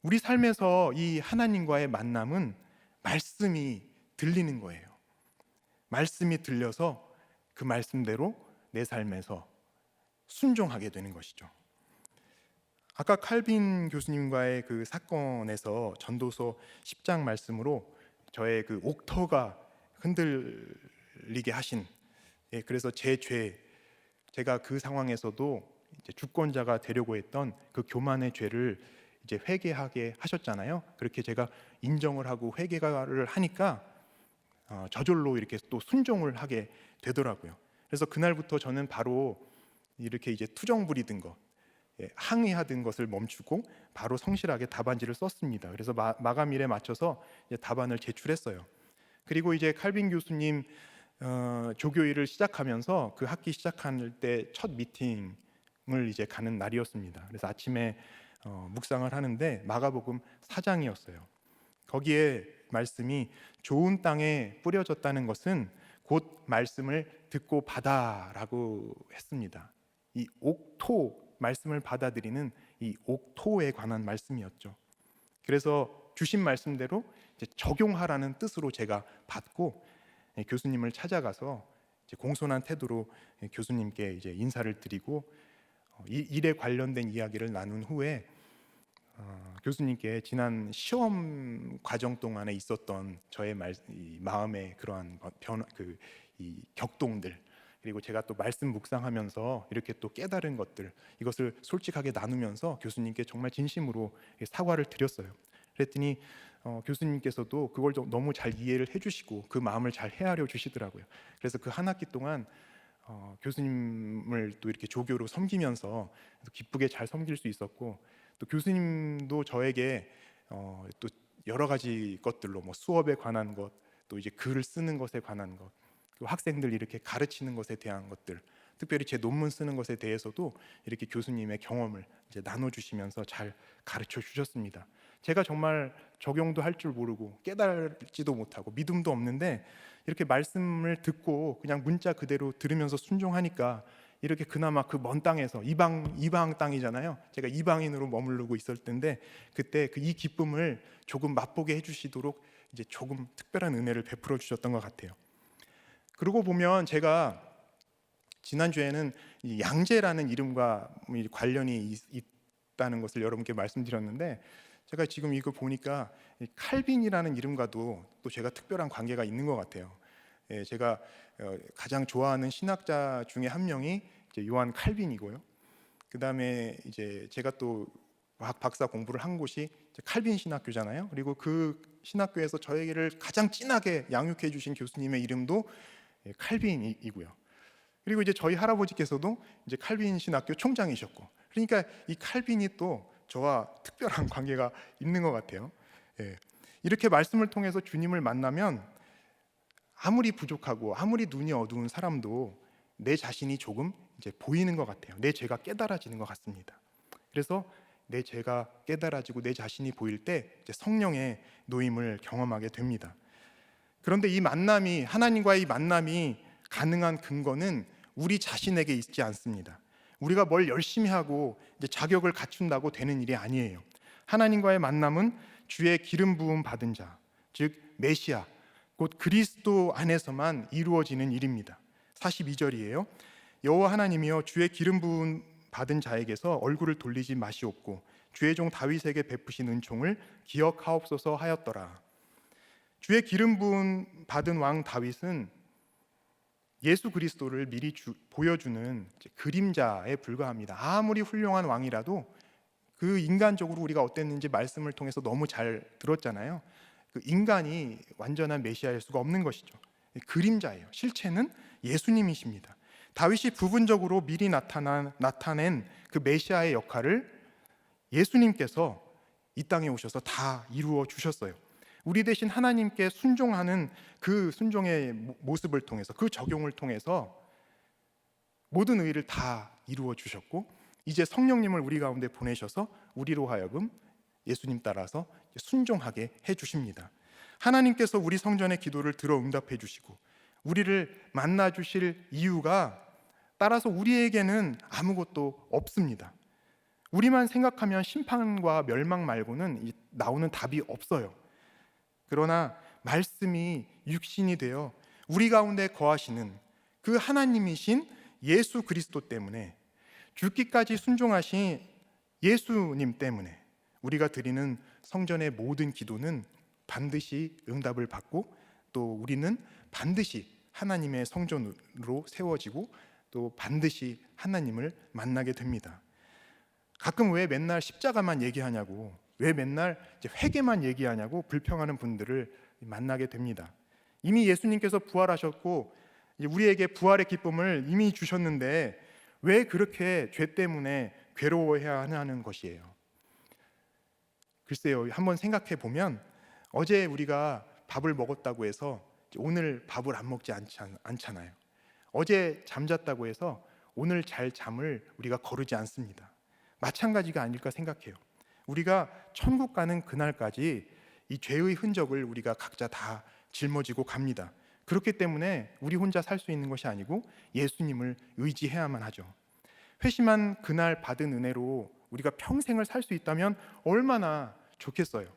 우리 삶에서 이 하나님과의 만남은 말씀이 들리는 거예요. 말씀이 들려서 그 말씀대로 내 삶에서 순종하게 되는 것이죠. 아까 칼빈 교수님과의 그 사건에서 전도서 10장 말씀으로 저의 그 옥터가 흔들리게 하신, 그래서 제 죄, 제가 그 상황에서도 이제 주권자가 되려고 했던 그 교만의 죄를 이제 회개하게 하셨잖아요. 그렇게 제가 인정을 하고 회개를 하니까 저절로 이렇게 또 순종을 하게 되더라고요. 그래서 그날부터 저는 바로 이렇게 이제 투정 부리던 거, 항의하던 것을 멈추고 바로 성실하게 답안지를 썼습니다. 그래서 마감일에 맞춰서 이제 답안을 제출했어요. 그리고 이제 칼빈 교수님 조교일을 시작하면서 그 학기 시작할 때 첫 미팅을 이제 가는 날이었습니다. 그래서 아침에 묵상을 하는데 마가복음 4장이었어요. 거기에 말씀이 좋은 땅에 뿌려졌다는 것은 곧 말씀을 듣고 받아라고 했습니다. 이 옥토, 말씀을 받아들이는 이 옥토에 관한 말씀이었죠. 그래서 주신 말씀대로 이제 적용하라는 뜻으로 제가 받고 교수님을 찾아가서 이제 공손한 태도로 교수님께 이제 인사를 드리고 이 일에 관련된 이야기를 나눈 후에 교수님께 지난 시험 과정 동안에 있었던 저의 마음의 그러한 이 격동들, 그리고 제가 또 말씀 묵상하면서 이렇게 또 깨달은 것들, 이것을 솔직하게 나누면서 교수님께 정말 진심으로 사과를 드렸어요. 그랬더니 교수님께서도 그걸 너무 잘 이해를 해주시고 그 마음을 잘 헤아려 주시더라고요. 그래서 그 한 학기 동안 교수님을 또 이렇게 조교로 섬기면서 기쁘게 잘 섬길 수 있었고, 또 교수님도 저에게 또 여러 가지 것들로 뭐 수업에 관한 것, 또 이제 글을 쓰는 것에 관한 것, 그 학생들 이렇게 가르치는 것에 대한 것들, 특별히 제 논문 쓰는 것에 대해서도 이렇게 교수님의 경험을 이제 나눠주시면서 잘 가르쳐 주셨습니다. 제가 정말 적용도 할 줄 모르고 깨달지도 못하고 믿음도 없는데 이렇게 말씀을 듣고 그냥 문자 그대로 들으면서 순종하니까 이렇게 그나마 그 먼 땅에서 이방 땅이잖아요. 제가 이방인으로 머무르고 있을 텐데 그때 그 이 기쁨을 조금 맛보게 해주시도록 이제 조금 특별한 은혜를 베풀어 주셨던 것 같아요. 그러고 보면 제가 지난주에는 이 양재라는 이름과 관련이 있다는 것을 여러분께 말씀드렸는데, 제가 지금 이거 보니까 칼빈이라는 이름과도 또 제가 특별한 관계가 있는 것 같아요. 제가 가장 좋아하는 신학자 중에 한 명이 이제 요한 칼빈이고요. 그 다음에 이제 제가 또 박사 공부를 한 곳이 칼빈 신학교잖아요. 그리고 그 신학교에서 저에게를 가장 진하게 양육해 주신 교수님의 이름도 칼빈이고요. 그리고 이제 저희 할아버지께서도 이제 칼빈 신학교 총장이셨고, 그러니까 이 칼빈이 또 저와 특별한 관계가 있는 것 같아요. 이렇게 말씀을 통해서 주님을 만나면 아무리 부족하고 아무리 눈이 어두운 사람도 내 자신이 조금 이제 보이는 것 같아요. 내 죄가 깨달아지는 것 같습니다. 그래서 내 죄가 깨달아지고 내 자신이 보일 때 이제 성령의 노임을 경험하게 됩니다. 그런데 이 만남이, 하나님과의 만남이 가능한 근거는 우리 자신에게 있지 않습니다. 우리가 뭘 열심히 하고 이제 자격을 갖춘다고 되는 일이 아니에요. 하나님과의 만남은 주의 기름 부음 받은 자, 즉 메시아, 곧 그리스도 안에서만 이루어지는 일입니다. 42절이에요. 여호와 하나님이여 주의 기름 부음 받은 자에게서 얼굴을 돌리지 마시옵고 주의 종 다윗에게 베푸신 은총을 기억하옵소서 하였더라. 주의 기름 부음 받은 왕 다윗은 예수 그리스도를 미리 보여주는 그림자에 불과합니다. 아무리 훌륭한 왕이라도 그 인간적으로 우리가 어땠는지 말씀을 통해서 너무 잘 들었잖아요. 그 인간이 완전한 메시아일 수가 없는 것이죠. 그림자예요. 실체는 예수님이십니다. 다윗이 부분적으로 미리 나타낸 그 메시아의 역할을 예수님께서 이 땅에 오셔서 다 이루어 주셨어요. 우리 대신 하나님께 순종하는 그 순종의 모습을 통해서, 그 적용을 통해서 모든 의를 다 이루어 주셨고, 이제 성령님을 우리 가운데 보내셔서 우리로 하여금 예수님 따라서 순종하게 해 주십니다. 하나님께서 우리 성전의 기도를 들어 응답해 주시고 우리를 만나 주실 이유가 따라서 우리에게는 아무것도 없습니다. 우리만 생각하면 심판과 멸망 말고는 나오는 답이 없어요. 그러나 말씀이 육신이 되어 우리 가운데 거하시는 그 하나님이신 예수 그리스도 때문에, 죽기까지 순종하신 예수님 때문에 우리가 드리는 성전의 모든 기도는 반드시 응답을 받고, 또 우리는 반드시 하나님의 성전으로 세워지고 또 반드시 하나님을 만나게 됩니다. 가끔 왜 맨날 십자가만 얘기하냐고, 왜 맨날 이제 회개만 얘기하냐고 불평하는 분들을 만나게 됩니다. 이미 예수님께서 부활하셨고 우리에게 부활의 기쁨을 이미 주셨는데 왜 그렇게 죄 때문에 괴로워해야 하는 것이에요? 글쎄요, 한번 생각해 보면 어제 우리가 밥을 먹었다고 해서 오늘 밥을 안 먹지 않잖아요. 어제 잠잤다고 해서 오늘 잘 잠을 우리가 거르지 않습니다. 마찬가지가 아닐까 생각해요. 우리가 천국 가는 그날까지 이 죄의 흔적을 우리가 각자 다 짊어지고 갑니다. 그렇기 때문에 우리 혼자 살 수 있는 것이 아니고 예수님을 의지해야만 하죠. 회심한 그날 받은 은혜로 우리가 평생을 살 수 있다면 얼마나 좋겠어요.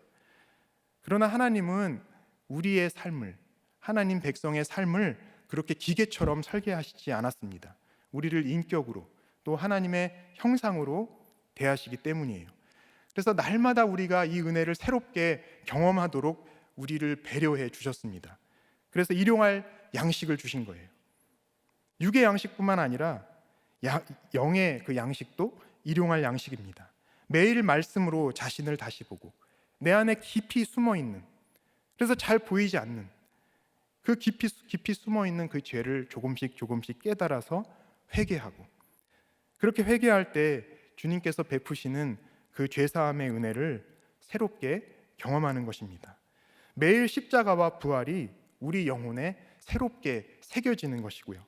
그러나 하나님은 우리의 삶을, 하나님 백성의 삶을 그렇게 기계처럼 설계하시지 않았습니다. 우리를 인격으로 또 하나님의 형상으로 대하시기 때문이에요. 그래서 날마다 우리가 이 은혜를 새롭게 경험하도록 우리를 배려해 주셨습니다. 그래서 일용할 양식을 주신 거예요. 육의 양식뿐만 아니라 영의 그 양식도 일용할 양식입니다. 매일 말씀으로 자신을 다시 보고 내 안에 깊이 숨어 있는, 그래서 잘 보이지 않는 그 깊이 숨어 있는 그 죄를 조금씩 깨달아서 회개하고, 그렇게 회개할 때 주님께서 베푸시는 그 죄사함의 은혜를 새롭게 경험하는 것입니다. 매일 십자가와 부활이 우리 영혼에 새롭게 새겨지는 것이고요.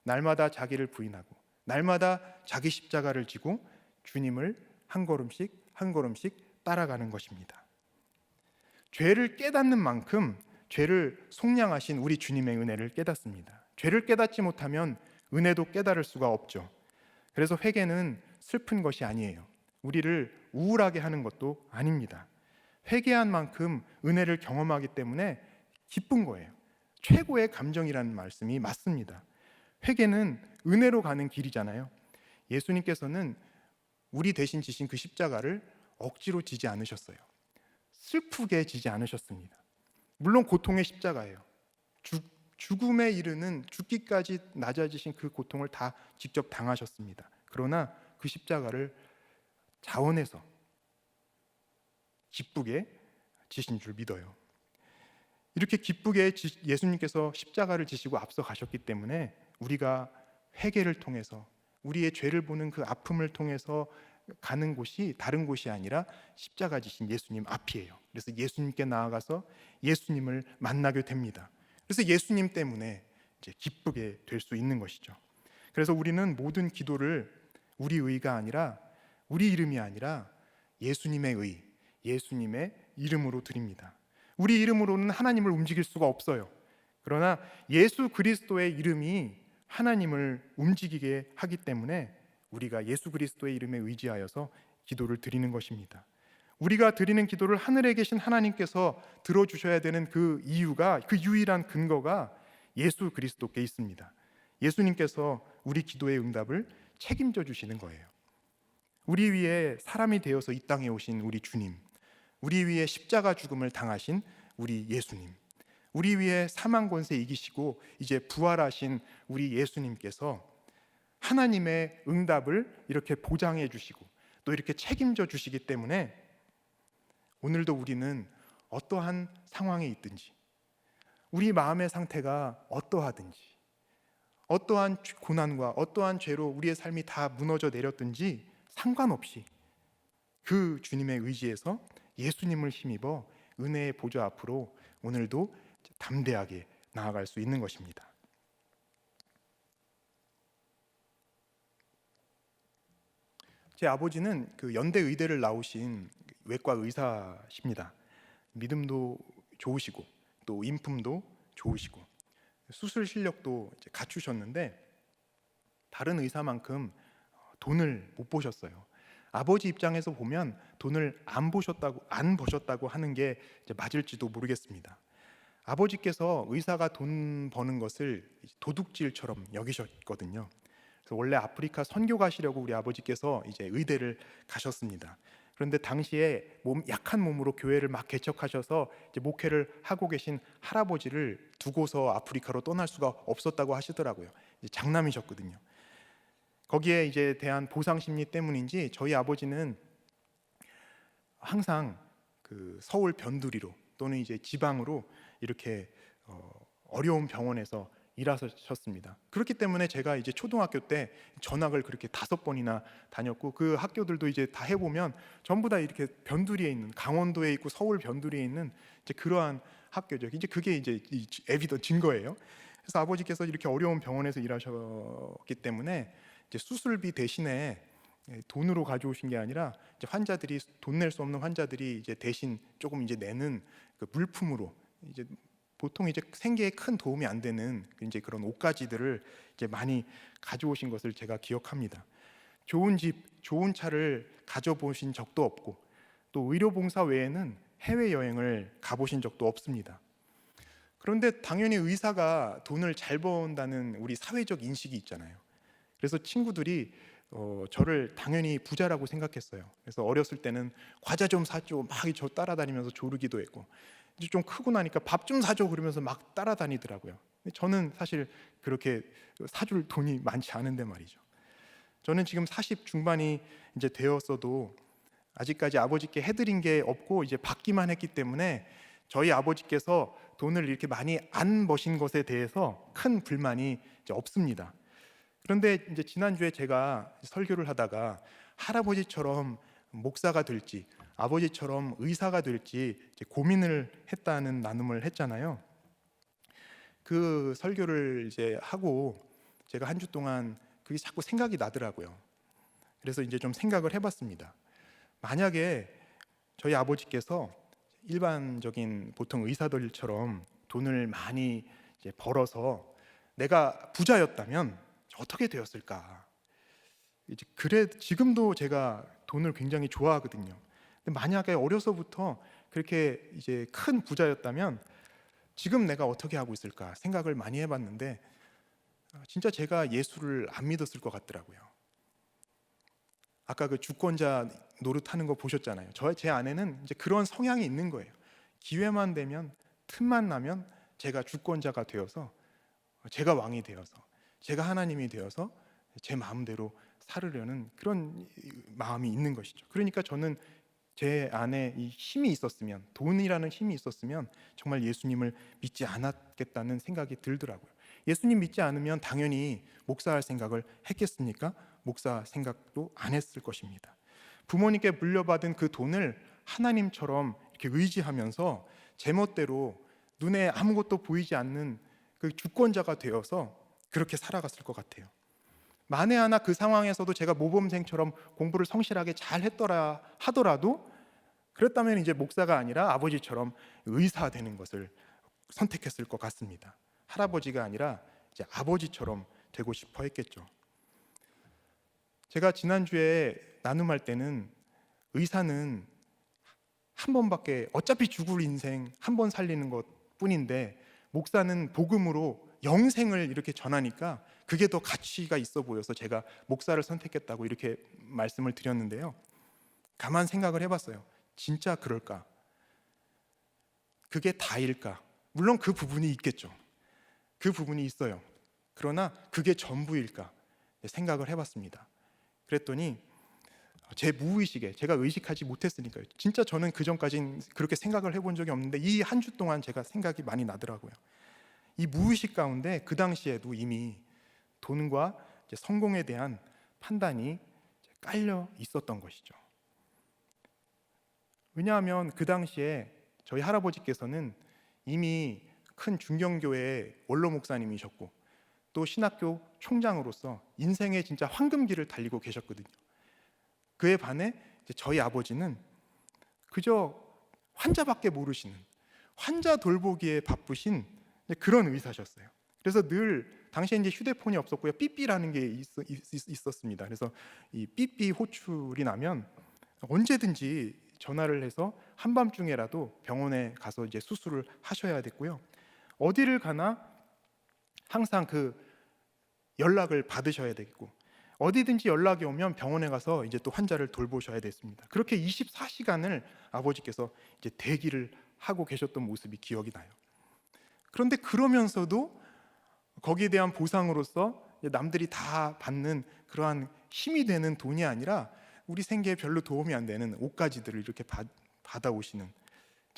날마다 자기를 부인하고 날마다 자기 십자가를 지고 주님을 한 걸음씩 따라가는 것입니다. 죄를 깨닫는 만큼 죄를 속량하신 우리 주님의 은혜를 깨닫습니다. 죄를 깨닫지 못하면 은혜도 깨달을 수가 없죠. 그래서 회개는 슬픈 것이 아니에요. 우리를 우울하게 하는 것도 아닙니다. 회개한 만큼 은혜를 경험하기 때문에 기쁜 거예요. 최고의 감정이라는 말씀이 맞습니다. 회개는 은혜로 가는 길이잖아요. 예수님께서는 우리 대신 지신 그 십자가를 억지로 지지 않으셨어요. 슬프게 지지 않으셨습니다. 물론 고통의 십자가예요. 죽음에 이르는 죽기까지 낮아지신 그 고통을 다 직접 당하셨습니다. 그러나 그 십자가를 자원해서 기쁘게 지신 줄 믿어요. 이렇게 기쁘게 예수님께서 십자가를 지시고 앞서 가셨기 때문에 우리가 회개를 통해서 우리의 죄를 보는 그 아픔을 통해서 가는 곳이 다른 곳이 아니라 십자가 지신 예수님 앞이에요. 그래서 예수님께 나아가서 예수님을 만나게 됩니다. 그래서 예수님 때문에 이제 기쁘게 될 수 있는 것이죠. 그래서 우리는 모든 기도를 우리 의가 아니라, 우리 이름이 아니라 예수님의 의, 예수님의 이름으로 드립니다. 우리 이름으로는 하나님을 움직일 수가 없어요. 그러나 예수 그리스도의 이름이 하나님을 움직이게 하기 때문에 우리가 예수 그리스도의 이름에 의지하여서 기도를 드리는 것입니다. 우리가 드리는 기도를 하늘에 계신 하나님께서 들어주셔야 되는 그 이유가, 그 유일한 근거가 예수 그리스도께 있습니다. 예수님께서 우리 기도의 응답을 책임져 주시는 거예요. 우리 위에 사람이 되어서 이 땅에 오신 우리 주님, 우리 위에 십자가 죽음을 당하신 우리 예수님, 우리 위에 사망 권세 이기시고 이제 부활하신 우리 예수님께서 하나님의 응답을 이렇게 보장해 주시고 또 이렇게 책임져 주시기 때문에 오늘도 우리는 어떠한 상황에 있든지, 우리 마음의 상태가 어떠하든지, 어떠한 고난과 어떠한 죄로 우리의 삶이 다 무너져 내렸든지 상관없이 그 주님의 의지에서 예수님을 힘입어 은혜의 보좌 앞으로 오늘도 담대하게 나아갈 수 있는 것입니다. 제 아버지는 그 연대 의대를 나오신 외과 의사십니다. 믿음도 좋으시고 또 인품도 좋으시고 수술 실력도 갖추셨는데 다른 의사만큼 돈을 못 버셨어요. 아버지 입장에서 보면 돈을 안 버셨다고 하는 게 맞을지도 모르겠습니다. 아버지께서 의사가 돈 버는 것을 도둑질처럼 여기셨거든요. 그래서 원래 아프리카 선교 가시려고 우리 아버지께서 이제 의대를 가셨습니다. 그런데 당시에 약한 몸으로 교회를 막 개척하셔서 이제 목회를 하고 계신 할아버지를 두고서 아프리카로 떠날 수가 없었다고 하시더라고요. 이제 장남이셨거든요. 거기에 이제 대한 보상 심리 때문인지 저희 아버지는 항상 그 서울 변두리로 또는 이제 지방으로 이렇게 어려운 병원에서 일하셨습니다. 그렇기 때문에 제가 이제 초등학교 때 전학을 그렇게 5번이나 다녔고 그 학교들도 이제 다 해보면 전부 다 이렇게 변두리에 있는, 강원도에 있고 서울 변두리에 있는 이제 그러한 학교죠. 이제 그게 이제 증거예요. 그래서 아버지께서 이렇게 어려운 병원에서 일하셨기 때문에 이제 수술비 대신에 돈으로 가져오신 게 아니라 이제 환자들이 돈 낼 수 없는 환자들이 이제 대신 조금 이제 내는 그 물품으로 이제 보통 이제 생계에 큰 도움이 안 되는 이제 그런 옷가지들을 이제 많이 가져오신 것을 제가 기억합니다. 좋은 집, 좋은 차를 가져보신 적도 없고 또 의료봉사 외에는 해외 여행을 가보신 적도 없습니다. 그런데 당연히 의사가 돈을 잘 번다는 우리 사회적 인식이 있잖아요. 그래서 친구들이 저를 당연히 부자라고 생각했어요. 그래서 어렸을 때는 과자 좀 사줘 막 저 따라다니면서 조르기도 했고 이제 좀 크고 나니까 밥 좀 사줘 그러면서 막 따라다니더라고요. 저는 사실 그렇게 사줄 돈이 많지 않은데 말이죠. 저는 지금 40 중반이 이제 되었어도 아직까지 아버지께 해드린 게 없고 이제 받기만 했기 때문에 저희 아버지께서 돈을 이렇게 많이 안 버신 것에 대해서 큰 불만이 이제 없습니다. 그런데 이제 지난주에 제가 설교를 하다가 할아버지처럼 목사가 될지 아버지처럼 의사가 될지 이제 고민을 했다는 나눔을 했잖아요. 그 설교를 이제 하고 제가 한 주 동안 그게 자꾸 생각이 나더라고요. 그래서 이제 좀 생각을 해봤습니다. 만약에 저희 아버지께서 일반적인 보통 의사들처럼 돈을 많이 이제 벌어서 내가 부자였다면 어떻게 되었을까? 이제 그래 지금도 제가 돈을 굉장히 좋아하거든요. 근데 만약에 어려서부터 그렇게 이제 큰 부자였다면 지금 내가 어떻게 하고 있을까 생각을 많이 해봤는데 진짜 제가 예수를 안 믿었을 것 같더라고요. 아까 그 주권자 노릇하는 거 보셨잖아요. 제 안에는 이제 그런 성향이 있는 거예요. 기회만 되면 틈만 나면 제가 주권자가 되어서 제가 왕이 되어서 제가 하나님이 되어서 제 마음대로 살으려는 그런 마음이 있는 것이죠. 그러니까 저는 제 안에 이 힘이 있었으면, 돈이라는 힘이 있었으면 정말 예수님을 믿지 않았겠다는 생각이 들더라고요. 예수님 믿지 않으면 당연히 목사할 생각을 했겠습니까? 목사 생각도 안 했을 것입니다. 부모님께 물려받은 그 돈을 하나님처럼 이렇게 의지하면서 제멋대로 눈에 아무것도 보이지 않는 그 주권자가 되어서 그렇게 살아갔을 것 같아요. 만에 하나 그 상황에서도 제가 모범생처럼 공부를 성실하게 잘 했더라 하더라도 그랬다면 이제 목사가 아니라 아버지처럼 의사 되는 것을 선택했을 것 같습니다. 할아버지가 아니라 이제 아버지처럼 되고 싶어 했겠죠. 제가 지난주에 나눔할 때는 의사는 한 번밖에 어차피 죽을 인생 한 번 살리는 것 뿐인데 목사는 복음으로 영생을 이렇게 전하니까 그게 더 가치가 있어 보여서 제가 목사를 선택했다고 이렇게 말씀을 드렸는데요. 가만 생각을 해봤어요. 진짜 그럴까? 그게 다일까? 물론 그 부분이 있겠죠. 그 부분이 있어요. 그러나 그게 전부일까? 생각을 해봤습니다. 그랬더니 제 무의식에 제가 의식하지 못했으니까요. 진짜 저는 그 전까진 그렇게 생각을 해본 적이 없는데 이 한 주 동안 제가 생각이 많이 나더라고요. 이 무의식 가운데 그 당시에도 이미 돈과 성공에 대한 판단이 깔려 있었던 것이죠. 왜냐하면 그 당시에 저희 할아버지께서는 이미 큰 중경교회의 원로 목사님이셨고 또 신학교 총장으로서 인생의 진짜 황금길을 달리고 계셨거든요. 그에 반해 저희 아버지는 그저 환자밖에 모르시는 환자 돌보기에 바쁘신 그런 의사셨어요. 그래서 늘 당시에 이제 휴대폰이 없었고요. 삐삐라는 게 있었습니다. 그래서 이 삐삐 호출이 나면 언제든지 전화를 해서 한밤중에라도 병원에 가서 이제 수술을 하셔야 됐고요. 어디를 가나 항상 그 연락을 받으셔야 되겠고 어디든지 연락이 오면 병원에 가서 이제 또 환자를 돌보셔야 됐습니다. 그렇게 24시간을 아버지께서 이제 대기를 하고 계셨던 모습이 기억이 나요. 그런데 그러면서도 거기에 대한 보상으로서 남들이 다 받는 그러한 힘이 되는 돈이 아니라 우리 생계에 별로 도움이 안 되는 옷가지들을 이렇게 받아오시는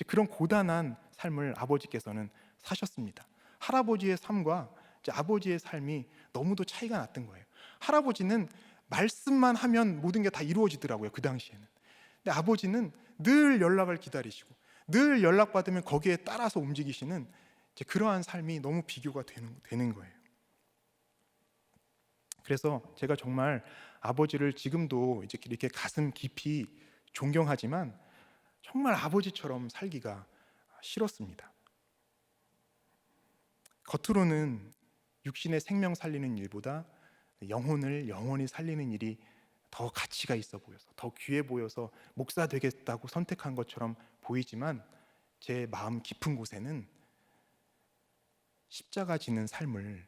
그런 고단한 삶을 아버지께서는 사셨습니다. 할아버지의 삶과 아버지의 삶이 너무도 차이가 났던 거예요. 할아버지는 말씀만 하면 모든 게 다 이루어지더라고요. 그 당시에는. 근데 아버지는 늘 연락을 기다리시고 늘 연락받으면 거기에 따라서 움직이시는 그러한 삶이 너무 비교가 되는 거예요. 그래서 제가 정말 아버지를 지금도 이렇게 가슴 깊이 존경하지만 정말 아버지처럼 살기가 싫었습니다. 겉으로는 육신의 생명 살리는 일보다 영혼을 영원히 살리는 일이 더 가치가 있어 보여서 더 귀해 보여서 목사 되겠다고 선택한 것처럼 보이지만 제 마음 깊은 곳에는 십자가 지는 삶을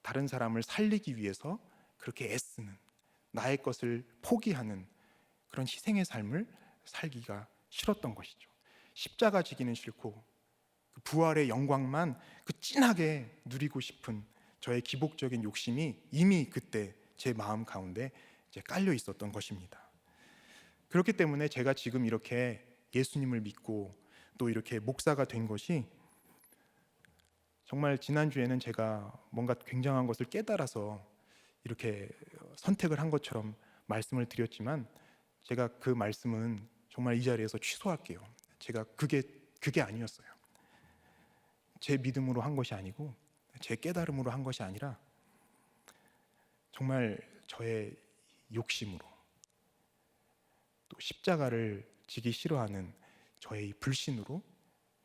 다른 사람을 살리기 위해서 그렇게 애쓰는 나의 것을 포기하는 그런 희생의 삶을 살기가 싫었던 것이죠. 십자가 지기는 싫고 그 부활의 영광만 그 진하게 누리고 싶은 저의 기복적인 욕심이 이미 그때 제 마음 가운데 이제 깔려 있었던 것입니다. 그렇기 때문에 제가 지금 이렇게 예수님을 믿고 또 이렇게 목사가 된 것이 정말 지난주에는 제가 뭔가 굉장한 것을 깨달아서 이렇게 선택을 한 것처럼 말씀을 드렸지만, 제가 그 말씀은 정말 이 자리에서 취소할게요. 제가 그게 아니었어요. 제 믿음으로 한 것이 아니고 제 깨달음으로 한 것이 아니라 정말 저의 욕심으로, 또 십자가를 지기 싫어하는 저의 불신으로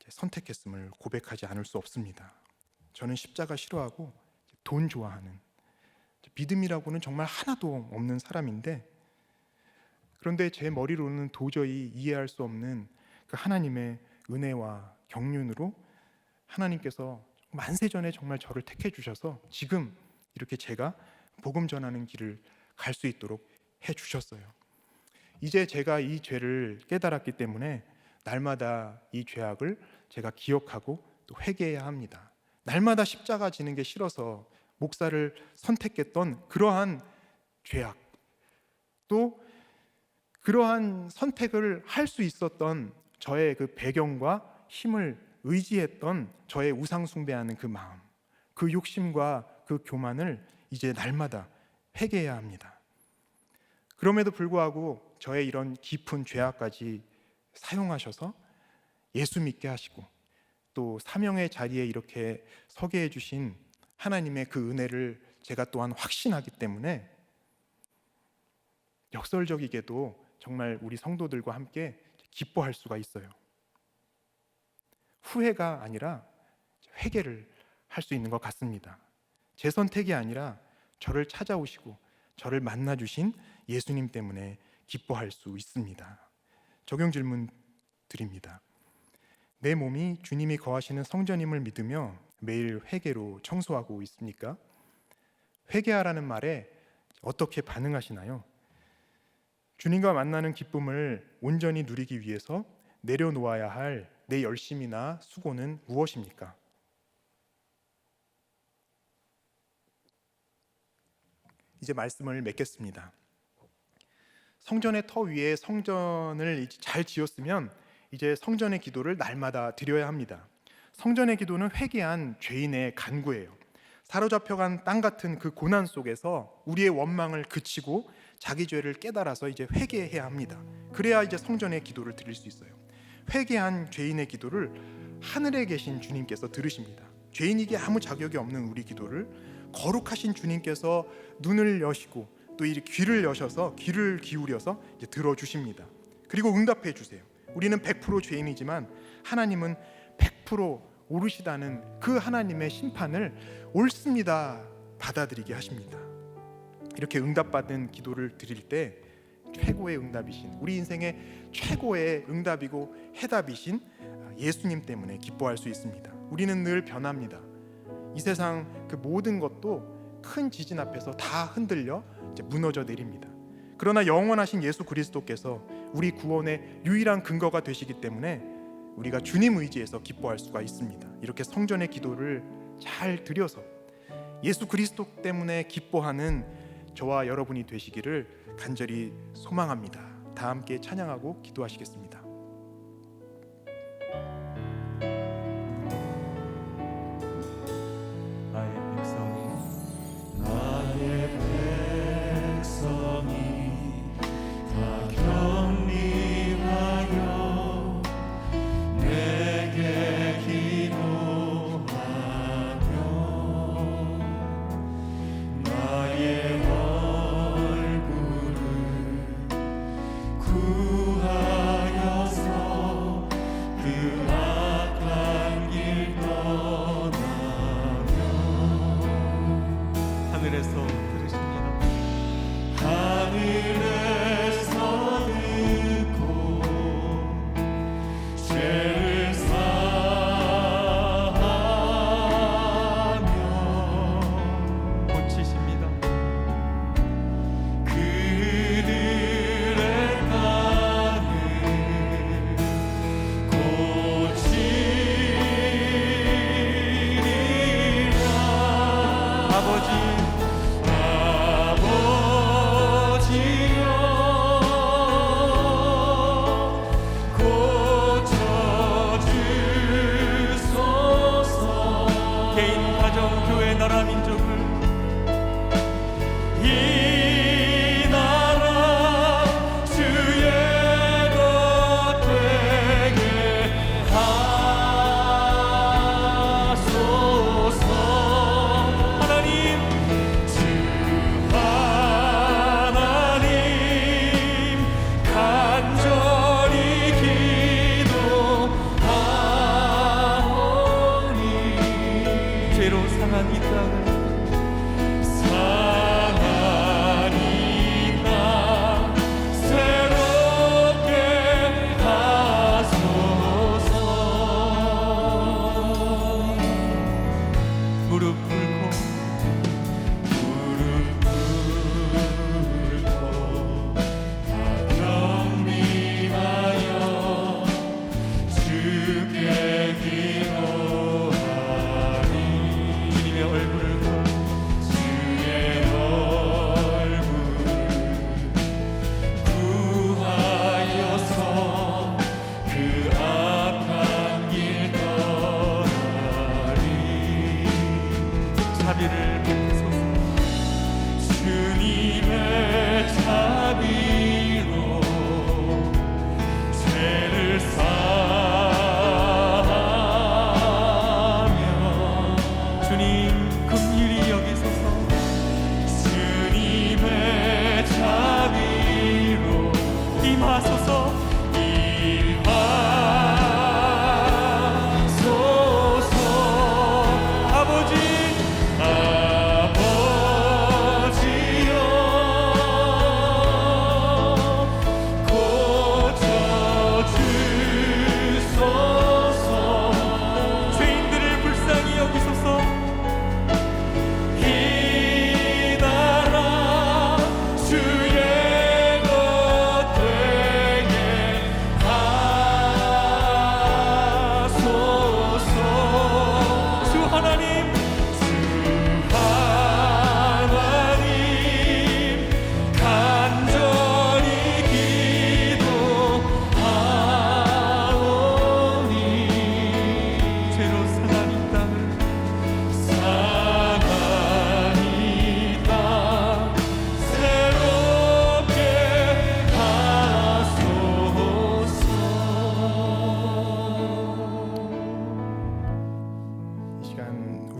선택했음을 고백하지 않을 수 없습니다. 저는 십자가 싫어하고 돈 좋아하는, 믿음이라고는 정말 하나도 없는 사람인데, 그런데 제 머리로는 도저히 이해할 수 없는 그 하나님의 은혜와 경륜으로 하나님께서 만세전에 정말 저를 택해 주셔서 지금 이렇게 제가 복음 전하는 길을 갈 수 있도록 해 주셨어요. 이제 제가 이 죄를 깨달았기 때문에 날마다 이 죄악을 제가 기억하고 또 회개해야 합니다. 날마다 십자가 지는 게 싫어서 목사를 선택했던 그러한 죄악, 또 그러한 선택을 할 수 있었던 저의 그 배경과 힘을 의지했던 저의 우상 숭배하는 그 마음, 그 욕심과 그 교만을 이제 날마다 회개해야 합니다. 그럼에도 불구하고 저의 이런 깊은 죄악까지 사용하셔서 예수 믿게 하시고 또 사명의 자리에 이렇게 서게 해주신 하나님의 그 은혜를 제가 또한 확신하기 때문에 역설적이게도 정말 우리 성도들과 함께 기뻐할 수가 있어요. 후회가 아니라 회개를 할 수 있는 것 같습니다. 제 선택이 아니라 저를 찾아오시고 저를 만나주신 예수님 때문에 기뻐할 수 있습니다. 적용 질문 드립니다. 내 몸이 주님이 거하시는 성전임을 믿으며 매일 회개로 청소하고 있습니까? 회개하라는 말에 어떻게 반응하시나요? 주님과 만나는 기쁨을 온전히 누리기 위해서 내려놓아야 할 내 열심이나 수고는 무엇입니까? 이제 말씀을 맺겠습니다. 성전의 터 위에 성전을 잘 지었으면 이제 성전의 기도를 날마다 드려야 합니다. 성전의 기도는 회개한 죄인의 간구예요. 사로잡혀간 땅 같은 그 고난 속에서 우리의 원망을 그치고 자기 죄를 깨달아서 이제 회개해야 합니다. 그래야 이제 성전의 기도를 드릴 수 있어요. 회개한 죄인의 기도를 하늘에 계신 주님께서 들으십니다. 죄인에게 아무 자격이 없는 우리 기도를 거룩하신 주님께서 눈을 여시고 또 이 귀를 여셔서 귀를 기울여서 이제 들어주십니다. 그리고 응답해 주세요. 우리는 100% 죄인이지만 하나님은 100% 옳으시다는 그 하나님의 심판을 옳습니다 받아들이게 하십니다. 이렇게 응답받은 기도를 드릴 때 최고의 응답이신, 우리 인생의 최고의 응답이고 해답이신 예수님 때문에 기뻐할 수 있습니다. 우리는 늘 변합니다. 이 세상 그 모든 것도 큰 지진 앞에서 다 흔들려 이제 무너져 내립니다. 그러나 영원하신 예수 그리스도께서 우리 구원의 유일한 근거가 되시기 때문에 우리가 주님 의지에서 기뻐할 수가 있습니다. 이렇게 성전의 기도를 잘 드려서 예수 그리스도 때문에 기뻐하는 저와 여러분이 되시기를 간절히 소망합니다. 다 함께 찬양하고 기도하시겠습니다.
구하여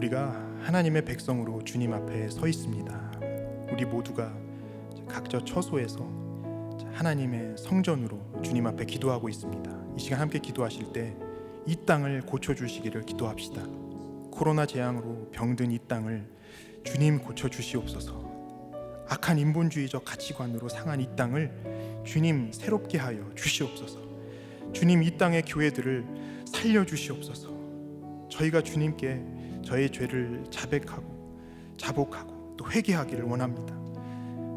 우리가 하나님의 백성으로 주님 앞에 서 있습니다. 우리 모두가 각자 처소에서 하나님의 성전으로 주님 앞에 기도하고 있습니다. 이 시간 함께 기도하실 때 이 땅을 고쳐주시기를 기도합시다. 코로나 재앙으로 병든 이 땅을 주님 고쳐주시옵소서. 악한 인본주의적 가치관으로 상한 이 땅을 주님 새롭게 하여 주시옵소서. 주님 이 땅의 교회들을 살려주시옵소서. 저희가 주님께 저의 죄를 자복하고 또 회개하기를 원합니다.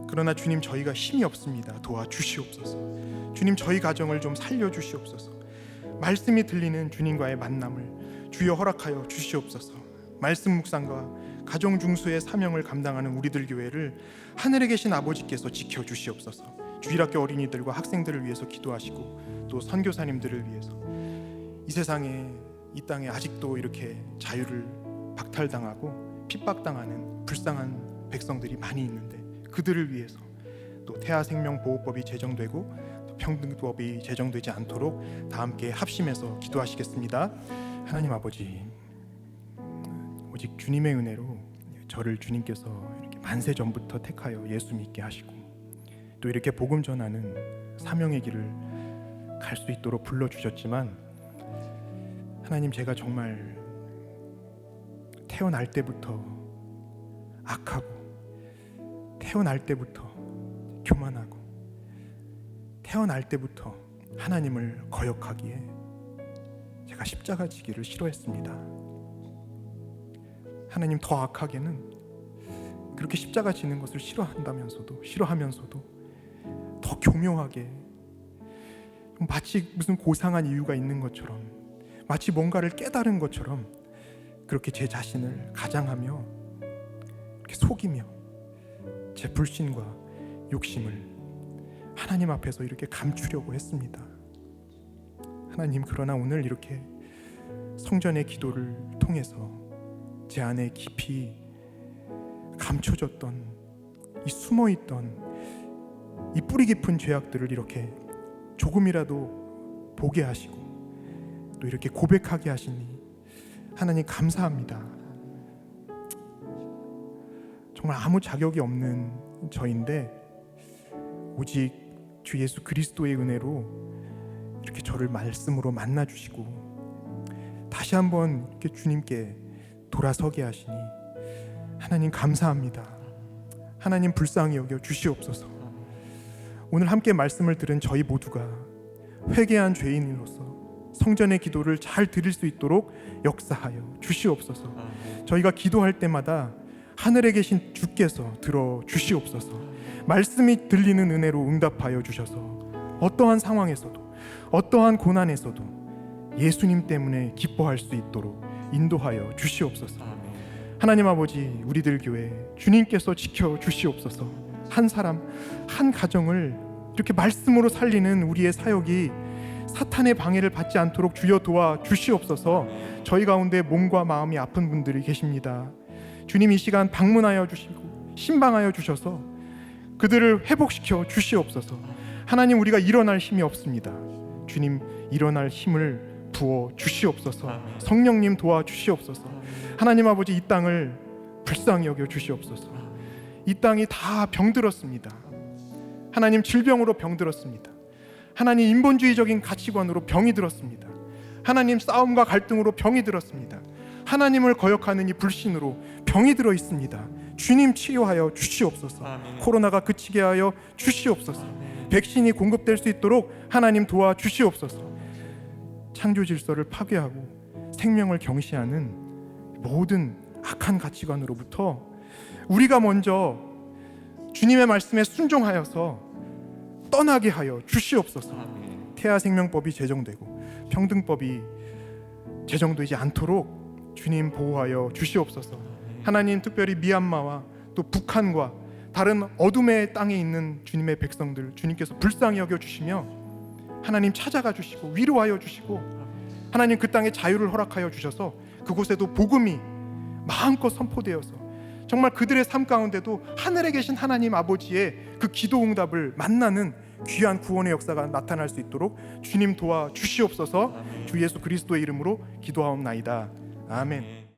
그러나 주님, 저희가 힘이 없습니다. 도와주시옵소서. 주님, 저희 가정을 좀 살려주시옵소서. 말씀이 들리는 주님과의 만남을 주여 허락하여 주시옵소서. 말씀 묵상과 가정 중수의 사명을 감당하는 우리들 교회를 하늘에 계신 아버지께서 지켜주시옵소서. 주일학교 어린이들과 학생들을 위해서 기도하시고 또 선교사님들을 위해서, 이 세상에 이 땅에 아직도 이렇게 자유를 박탈당하고 핍박당하는 불쌍한 백성들이 많이 있는데 그들을 위해서 또 태아생명보호법이 제정되고 평등법이 제정되지 않도록 다 함께 합심해서 기도하시겠습니다. 하나님 아버지, 오직 주님의 은혜로 저를 주님께서 이렇게 만세 전부터 택하여 예수 믿게 하시고 또 이렇게 복음 전하는 사명의 길을 갈 수 있도록 불러주셨지만, 하나님, 제가 정말 태어날 때부터 악하고 태어날 때부터 교만하고 태어날 때부터 하나님을 거역하기에 제가 십자가 지기를 싫어했습니다. 하나님, 더 악하게는 그렇게 십자가 지는 것을 싫어하면서도 더 교묘하게, 마치 무슨 고상한 이유가 있는 것처럼, 마치 뭔가를 깨달은 것처럼 그렇게 제 자신을 가장하며 이렇게 속이며 제 불신과 욕심을 하나님 앞에서 이렇게 감추려고 했습니다. 하나님, 그러나 오늘 이렇게 성전의 기도를 통해서 제 안에 깊이 감춰졌던 이 숨어있던 이 뿌리 깊은 죄악들을 이렇게 조금이라도 보게 하시고 또 이렇게 고백하게 하시니 하나님 감사합니다. 정말 아무 자격이 없는 저인데 오직 주 예수 그리스도의 은혜로 이렇게 저를 말씀으로 만나주시고 다시 한번 이렇게 주님께 돌아서게 하시니 하나님 감사합니다. 하나님 불쌍히 여겨 주시옵소서. 오늘 함께 말씀을 들은 저희 모두가 회개한 죄인으로서 성전의 기도를 잘 드릴 수 있도록 역사하여 주시옵소서. 저희가 기도할 때마다 하늘에 계신 주께서 들어 주시옵소서. 말씀이 들리는 은혜로 응답하여 주셔서 어떠한 상황에서도 어떠한 고난에서도 예수님 때문에 기뻐할 수 있도록 인도하여 주시옵소서. 하나님 아버지, 우리들 교회 주님께서 지켜 주시옵소서. 한 사람 한 가정을 이렇게 말씀으로 살리는 우리의 사역이 사탄의 방해를 받지 않도록 주여 도와 주시옵소서. 저희 가운데 몸과 마음이 아픈 분들이 계십니다. 주님, 이 시간 방문하여 주시고 신방하여 주셔서 그들을 회복시켜 주시옵소서. 하나님, 우리가 일어날 힘이 없습니다. 주님, 일어날 힘을 부어 주시옵소서. 성령님 도와 주시옵소서. 하나님 아버지, 이 땅을 불쌍히 여겨 주시옵소서. 이 땅이 다 병들었습니다. 하나님, 질병으로 병들었습니다. 하나님, 인본주의적인 가치관으로 병이 들었습니다. 하나님, 싸움과 갈등으로 병이 들었습니다. 하나님을 거역하는 이 불신으로 병이 들어 있습니다. 주님, 치유하여 주시옵소서. 아멘. 코로나가 그치게 하여 주시옵소서. 아멘. 백신이 공급될 수 있도록 하나님 도와 주시옵소서. 창조 질서를 파괴하고 생명을 경시하는 모든 악한 가치관으로부터 우리가 먼저 주님의 말씀에 순종하여서 떠나게 하여 주시옵소서. 아멘. 태아생명법이 제정되고 평등법이 제정되지 않도록 주님 보호하여 주시옵소서. 하나님, 특별히 미얀마와 또 북한과 다른 어둠의 땅에 있는 주님의 백성들 주님께서 불쌍히 여겨주시며 하나님 찾아가 주시고 위로하여 주시고 하나님 그 땅에 자유를 허락하여 주셔서 그곳에도 복음이 마음껏 선포되어서 정말 그들의 삶 가운데도 하늘에 계신 하나님 아버지의 그 기도 응답을 만나는 귀한 구원의 역사가 나타날 수 있도록 주님 도와 주시옵소서. 주 예수 그리스도의 이름으로 기도하옵나이다. 아멘.